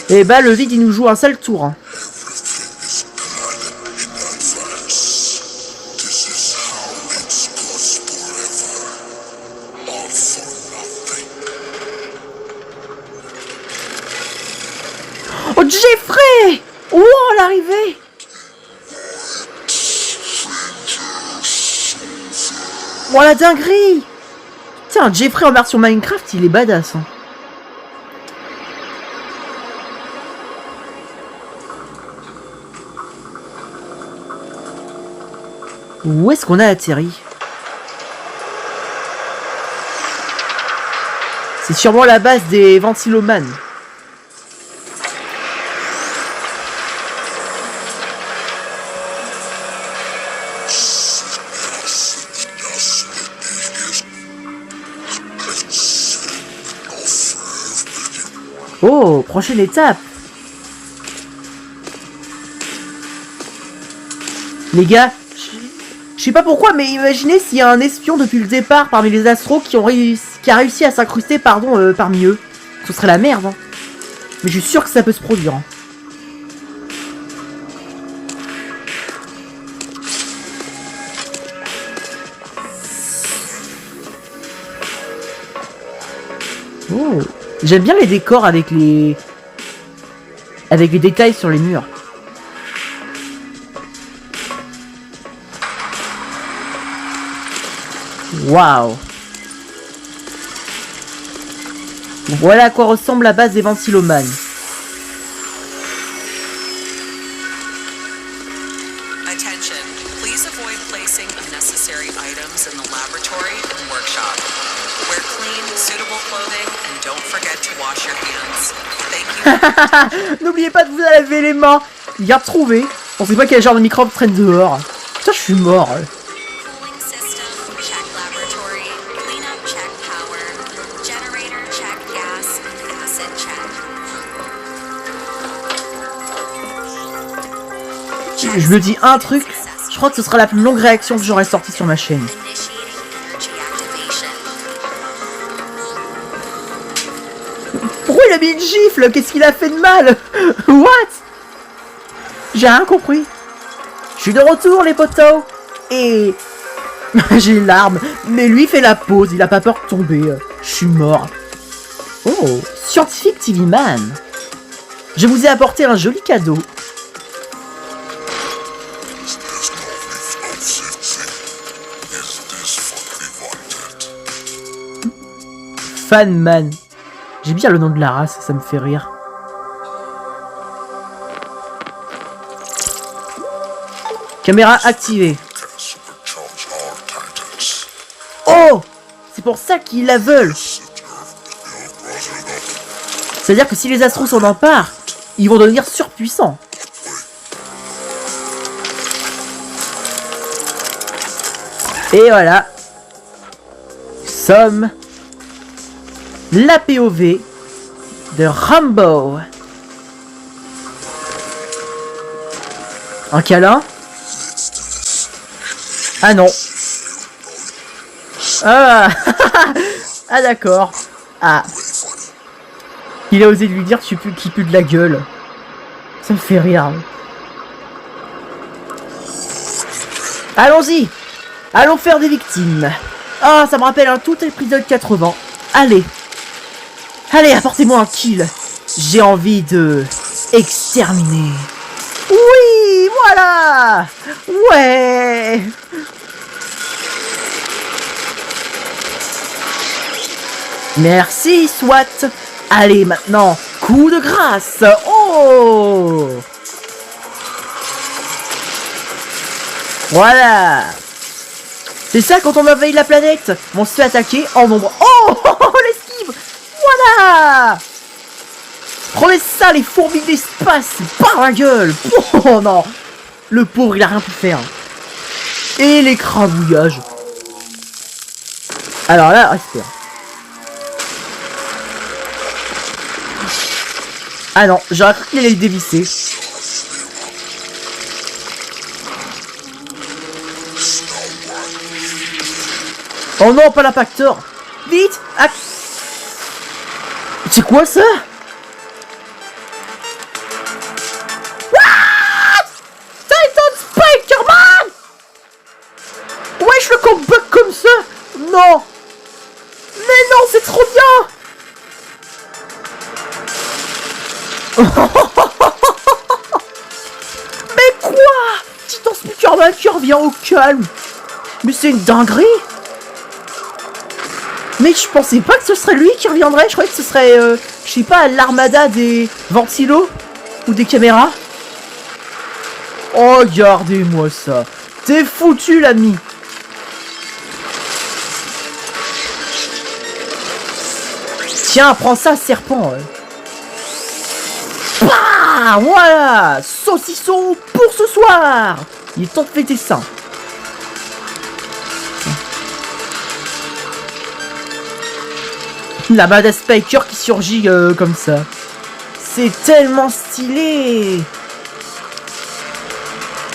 Et bah le vide il nous joue un sale tour. Hein. Oh Jeffrey! Oh l'arrivée! Oh la dinguerie! Tiens, Jeffrey en version Minecraft, il est badass. Hein. Où est-ce qu'on a atterri? C'est sûrement la base des Ventiloman. Oh, prochaine étape. Les gars, je sais pas pourquoi, mais imaginez s'il y a un espion depuis le départ parmi les astros qui a réussi à s'incruster, parmi eux. Ce serait la merde, hein. Mais je suis sûr que ça peut se produire. Hein. Oh, j'aime bien les décors avec les détails sur les murs. Waouh. Voilà à quoi ressemble la base des ventilomanes. Attention, please avoid placing unnecessary items in the laboratory and workshop. Wear clean, suitable clothing and don't forget to wash your hands. Thank you. N'oubliez pas de vous laver les mains. Il a retrouvé. On sait pas quel genre de microbe traîne dehors. Putain, je suis mort. Cooling system, check laboratory. Cleanup, check power. Generator, check gas. Acid, check. Je me dis un truc. Je crois que ce sera la plus longue réaction que j'aurais sortie sur ma chaîne. Initiating energy activation. Pourquoi il a mis une gifle? Qu'est-ce qu'il a fait de mal? What? J'ai rien compris. Je suis de retour, les potos. Et... j'ai une larme. Mais lui fait la pause. Il a pas peur de tomber. Je suis mort. Oh, scientifique TV Man. Je vous ai apporté un joli cadeau. Fanman. J'ai bien le nom de la race, ça me fait rire. Caméra activée. Oh! C'est pour ça qu'ils la veulent. C'est-à-dire que si les astros s'en emparent, ils vont devenir surpuissants. Et voilà. Nous sommes la POV de Rambo. Un câlin? Ah non. Ah, ah d'accord. Ah. Il a osé lui dire qu'il pue de la gueule. Ça me fait rire. Allons-y. Allons faire des victimes. Ah, ça me rappelle un tout épisode 80. Allez. Allez, apportez-moi un kill. J'ai envie de... exterminer. Oui, voilà. Ouais. Merci, SWAT. Allez, maintenant, coup de grâce. Oh. Voilà. C'est ça quand on envahit la planète. On se fait attaquer en nombre. Oh, l'esquive. Voilà. Prenez ça, les fourmis de l'espace. Par la gueule. Oh non. Le pauvre, il a rien pu faire. Et l'écrabouillage. Alors là, respire. Ah non, j'aurais cru qu'il allait le dévisser. Oh non, pas l'impacteur. Vite. C'est quoi ça? What? Titan Spider-Man. Wesh, le combat comme ça. Non. Mais non, c'est trop bien. Mais quoi? Titan Spider-Man qui revient au calme. Mais c'est une dinguerie. Mais je pensais pas que ce serait lui qui reviendrait. Je croyais que ce serait, je sais pas, l'armada des ventilos ou des caméras. Oh, regardez-moi ça. T'es foutu, l'ami. Tiens, prends ça, serpent. Bah, voilà. Saucisson pour ce soir. Il est temps de fêter ça. La badass Spiker qui surgit comme ça. C'est tellement stylé.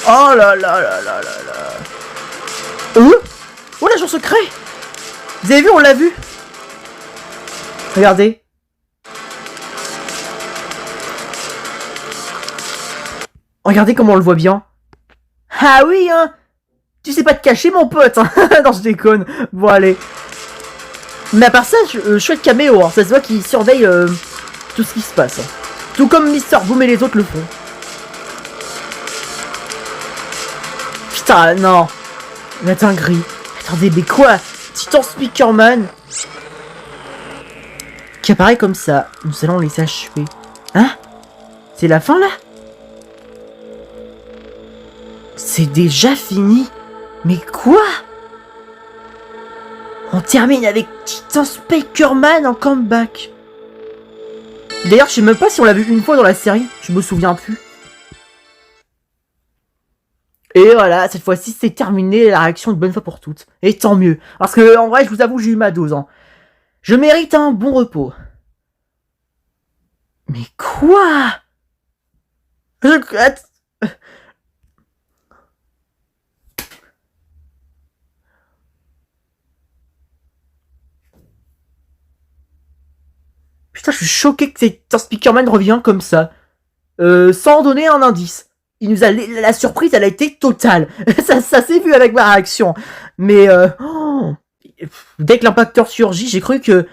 Oh là là là là là là. Oh, l'agent secret. Vous avez vu, on l'a vu. Regardez. Regardez comment on le voit bien. Ah oui, hein. Tu sais pas te cacher, mon pote, hein. Non, je déconne. Bon, allez. Mais à part ça, chouette caméo, hein. Ça se voit qu'il surveille tout ce qui se passe. Tout comme Mister Boom et les autres le font. Putain, non. La dinguerie. Attendez, mais quoi? Titan Speakerman qui apparaît comme ça. Nous allons les achever. Hein? C'est la fin, là? C'est déjà fini? Mais quoi? On termine avec Titan Speakerman en comeback. D'ailleurs, je sais même pas si on l'a vu une fois dans la série. Je me souviens plus. Et voilà, cette fois-ci, c'est terminé. La réaction une bonne fois pour toutes. Et tant mieux. Parce que, en vrai, je vous avoue, j'ai eu ma dose. Hein. Je mérite un bon repos. Mais quoi? Putain, je suis choqué que Titan Speakerman revient comme ça. Sans donner un indice. Il nous a la surprise, elle a été totale. ça s'est vu avec ma réaction. Mais dès que l'impacteur surgit, j'ai cru que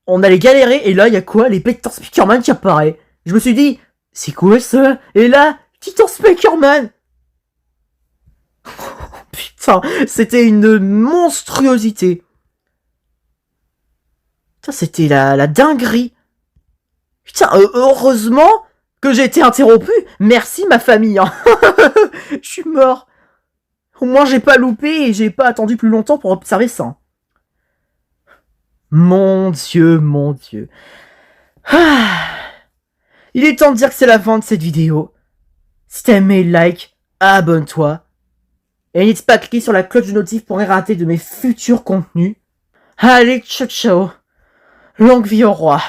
on allait galérer. Et là, il y a quoi? L'épée de Titan Speakerman qui apparaît. Je me suis dit, c'est quoi ça? Et là, Titan Speakerman. Putain, c'était une monstruosité. Putain, c'était la dinguerie. Putain, heureusement que j'ai été interrompu. Merci ma famille. Hein. Je suis mort. Au moins j'ai pas loupé et j'ai pas attendu plus longtemps pour observer ça. Mon Dieu, mon Dieu. Ah. Il est temps de dire que c'est la fin de cette vidéo. Si t'as aimé, like, abonne-toi. Et n'hésite pas à cliquer sur la cloche de notif pour rien rater de mes futurs contenus. Allez, ciao ciao. Longue vie au roi.